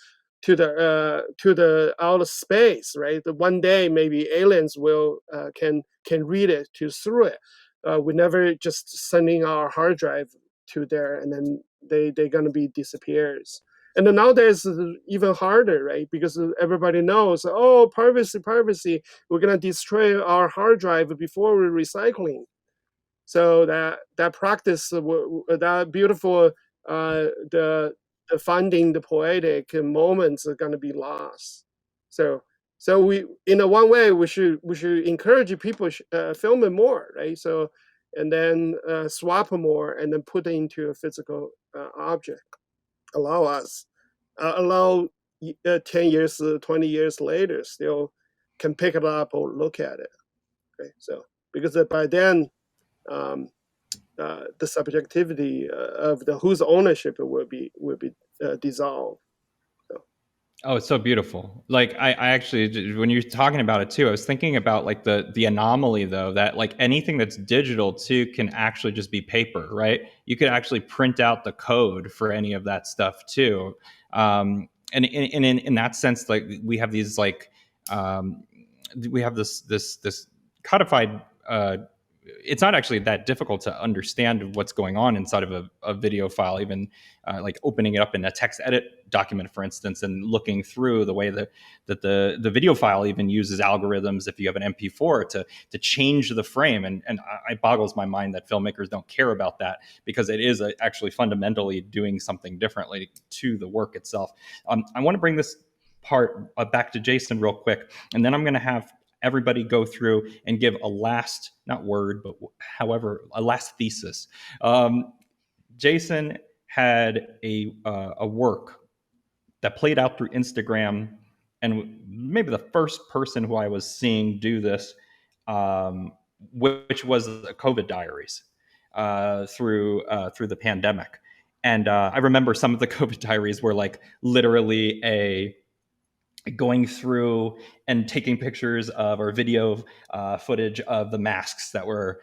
outer space, right? The one day maybe aliens will can read it through it. We never just sending our hard drive to there and then they're gonna be disappears. And then nowadays it's even harder, right? Because everybody knows, oh, privacy, we're gonna destroy our hard drive before we're recycling. So that practice, that beautiful, the finding the poetic moments are gonna be lost. So we, in a one way, we should encourage people filming more, right? So and then swap more and then put it into a physical object. Allow us, allow 10 years, 20 years later, still can pick it up or look at it. Okay, so because by then, the subjectivity of the whose ownership will be dissolved. So. Oh, it's so beautiful. Like I actually, when you're talking about it too, I was thinking about like the anomaly though, that like anything that's digital too can actually just be paper, right? You could actually print out the code for any of that stuff too. And in that sense, like we have these like we have this codified. It's not actually that difficult to understand what's going on inside of a video file, even like opening it up in a text edit document, for instance, and looking through the way that the video file even uses algorithms if you have an MP4 to change the frame. And it boggles my mind that filmmakers don't care about that, because it is actually fundamentally doing something differently to the work itself. I want to bring this part back to Jason real quick, and then I'm going to have everybody go through and give a last, not word, but however, a last thesis. Jason had a work that played out through Instagram, and maybe the first person who I was seeing do this, which was the COVID diaries through the pandemic. And I remember some of the COVID diaries were like literally going through and taking pictures of or video footage of the masks that were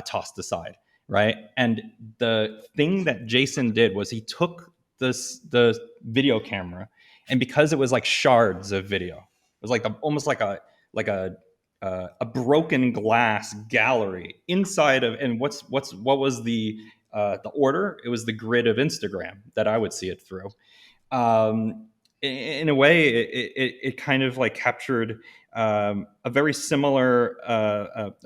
tossed aside, right? And the thing that Jason did was he took the video camera, and because it was like shards of video, it was like almost like a broken glass gallery inside of, and what was the order? It was the grid of Instagram that I would see it through. In a way, it kind of like captured a very similar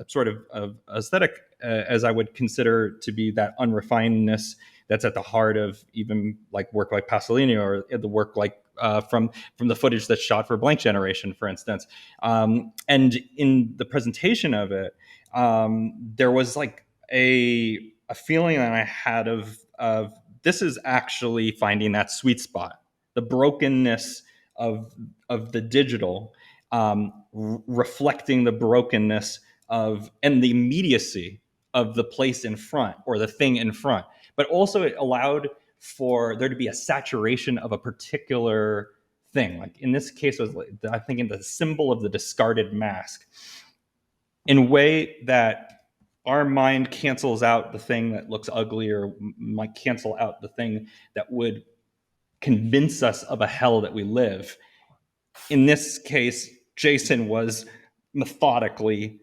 sort of aesthetic as I would consider to be that unrefinedness that's at the heart of even like work like Pasolini, or the work like from the footage that's shot for Blank Generation, for instance. And in the presentation of it, there was like a feeling that I had of this is actually finding that sweet spot, the brokenness of the digital, reflecting the brokenness of and the immediacy of the place in front or the thing in front. But also it allowed for there to be a saturation of a particular thing. Like in this case, was I think in the symbol of the discarded mask, in a way that our mind cancels out the thing that looks ugly, or might cancel out the thing that would convince us of a hell that we live. in this case, Jason was methodically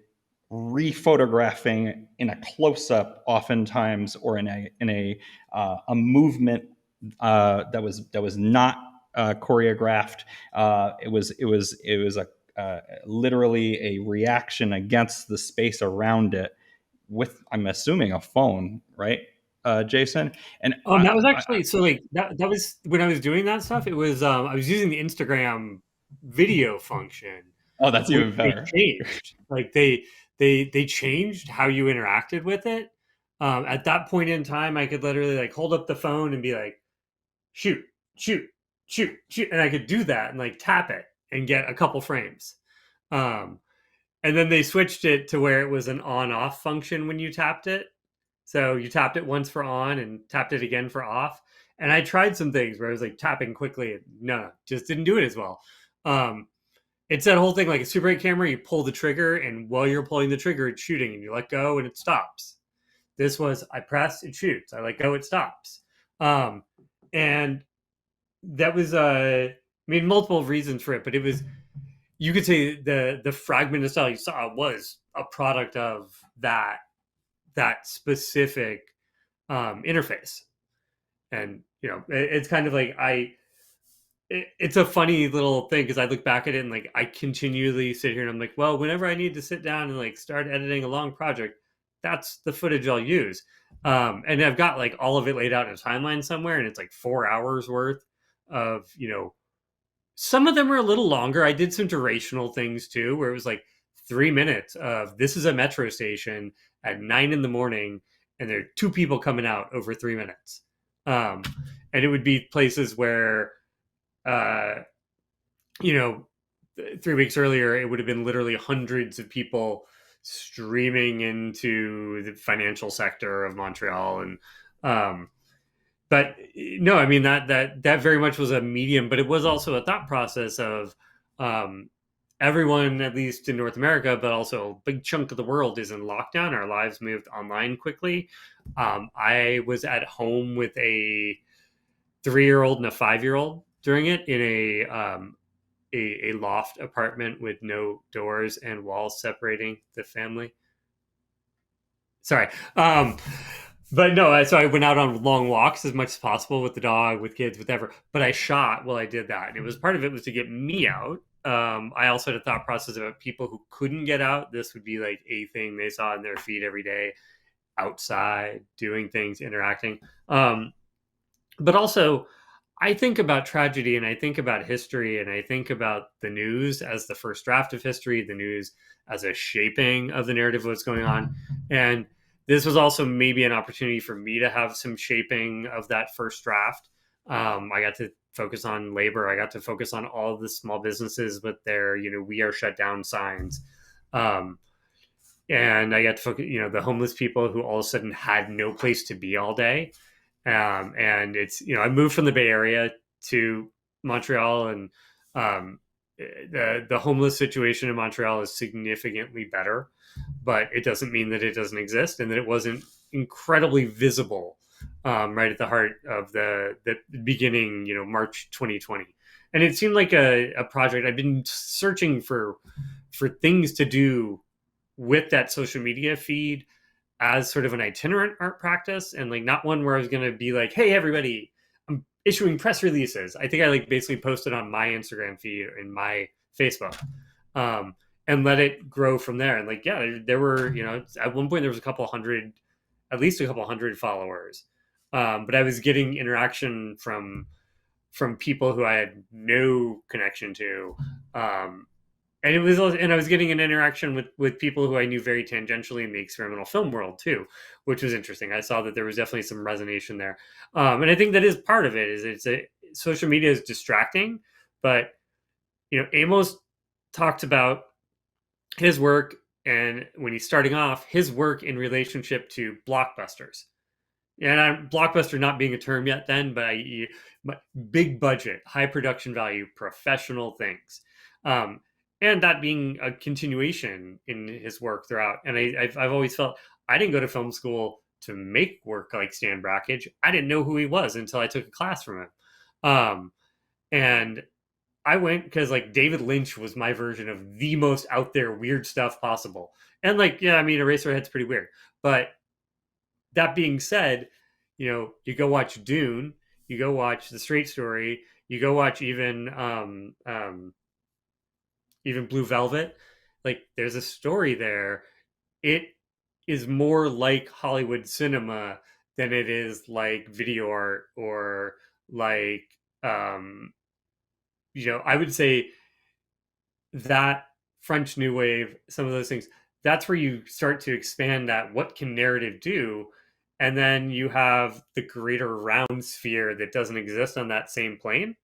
rephotographing in a close-up, oftentimes, or in a movement that was not choreographed. It was literally a reaction against the space around it, with, I'm assuming, a phone, right, Jason? And That was actually, so like that was when I was doing that stuff. It was I was using the Instagram video function, oh, that's which even they better. changed. Like they changed how you interacted with it. At that point in time, I could literally like hold up the phone and be like, shoot, shoot, shoot, shoot, and I could do that and like tap it and get a couple frames. Um, and then they switched it to where it was an on-off function when you tapped it. So you tapped it once for on and tapped it again for off. And I tried some things where I was like tapping quickly and no, just didn't do it as well. It's that whole thing like a Super 8 camera, you pull the trigger, and while you're pulling the trigger, it's shooting, and you let go and it stops. This was I press, it shoots. I let go, it stops. And that was I mean, multiple reasons for it, but it was, you could say the fragmented style you saw was a product of that specific interface. And it's kind of like it's a funny little thing because I look back at it and like I continually sit here and I'm like, well, whenever I need to sit down and like start editing a long project, that's the footage I'll use. And I've got like all of it laid out in a timeline somewhere, and it's like 4 hours worth of, some of them are a little longer. I did some durational things too, where it was like 3 minutes of this is a metro station at 9 in the morning, and there are 2 people coming out over 3 minutes. And it would be places where, uh, 3 weeks earlier, it would have been literally hundreds of people streaming into the financial sector of Montreal. And, but no, I mean, that very much was a medium, but it was also a thought process of, everyone, at least in North America, but also a big chunk of the world is in lockdown. Our lives moved online quickly. I was at home with a 3-year-old and a 5-year-old during it in a loft apartment with no doors and walls separating the family. Sorry. But no, so I went out on long walks as much as possible with the dog, with kids, whatever. But I shot while I did that. And it was part of it was to get me out. I also had a thought process about people who couldn't get out. This would be like a thing they saw in their feed every day, outside, doing things, interacting. But also, I think about tragedy, and I think about history, and I think about the news as the first draft of history, the news as a shaping of the narrative of what's going on. And this was also maybe an opportunity for me to have some shaping of that first draft. I got to focus on labor. I got to focus on all the small businesses with their, we are shut down signs. And I got to focus, the homeless people who all of a sudden had no place to be all day. And it's, I moved from the Bay Area to Montreal, and the homeless situation in Montreal is significantly better, but it doesn't mean that it doesn't exist and that it wasn't incredibly visible right at the heart of the beginning, March 2020. And it seemed like a project I've been searching for things to do with that social media feed as sort of an itinerant art practice, and like not one where I was going to be like, hey, everybody, I'm issuing press releases. I think I like basically posted on my Instagram feed and my Facebook, and let it grow from there. And like, yeah, there were, at one point there was at least a couple hundred followers. But I was getting interaction from people who I had no connection to. And I was getting an interaction with people who I knew very tangentially in the experimental film world too, which was interesting. I saw that there was definitely some resonation there. And I think that is part of it, is social media is distracting, but Amos talked about his work, and when he's starting off, his work in relationship to blockbusters. And blockbuster not being a term yet then, but big budget, high production value, professional things. And that being a continuation in his work throughout. And I've always felt I didn't go to film school to make work like Stan Brakhage. I didn't know who he was until I took a class from him. And I went because like David Lynch was my version of the most out there weird stuff possible. And like, yeah, I mean, Eraserhead's pretty weird. But that being said, you go watch Dune, you go watch The Straight Story, you go watch even Blue Velvet. Like, there's a story there. It is more like Hollywood cinema than it is like video art or like I would say that French New Wave, some of those things, that's where you start to expand that what can narrative do? And then you have the greater round sphere that doesn't exist on that same plane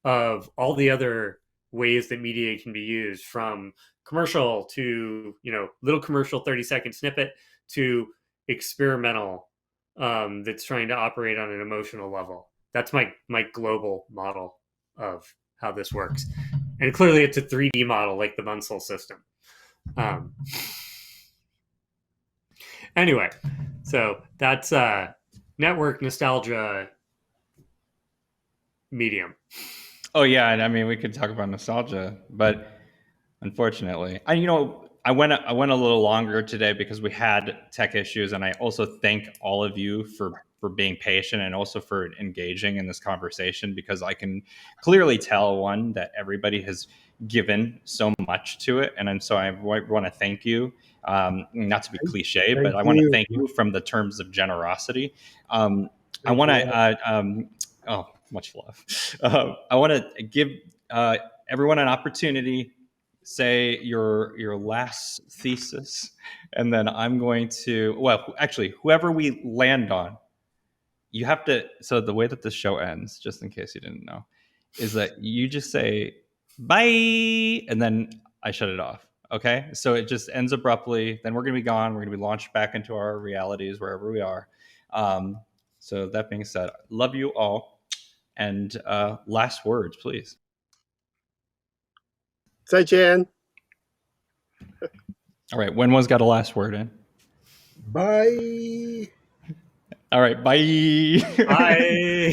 of all the other ways that media can be used, from commercial to, little commercial 30-second snippet to experimental, that's trying to operate on an emotional level. That's my global model of how this works. And clearly it's a 3D model like the Munsell system. Anyway, so that's network nostalgia medium. Oh yeah, and I mean we could talk about nostalgia, but unfortunately, I went a little longer today because we had tech issues, and I also thank all of you for being patient and also for engaging in this conversation, because I can clearly tell, one, that everybody has given so much to it, and so I want to thank you. Not to be cliche, but I want to thank you from the terms of generosity. I want to. Oh, much love. I want to give everyone an opportunity. Say your last thesis, and then I'm going to. Well, actually, whoever we land on, you have to. So the way that the show ends, just in case you didn't know, is that you just say bye, and then I shut it off. Okay, so it just ends abruptly. Then we're gonna be gone. We're gonna be launched back into our realities wherever we are. So that being said, love you all. And last words, please. 再见. All right, Wenhua's got a last word in. Bye. All right, bye. Bye.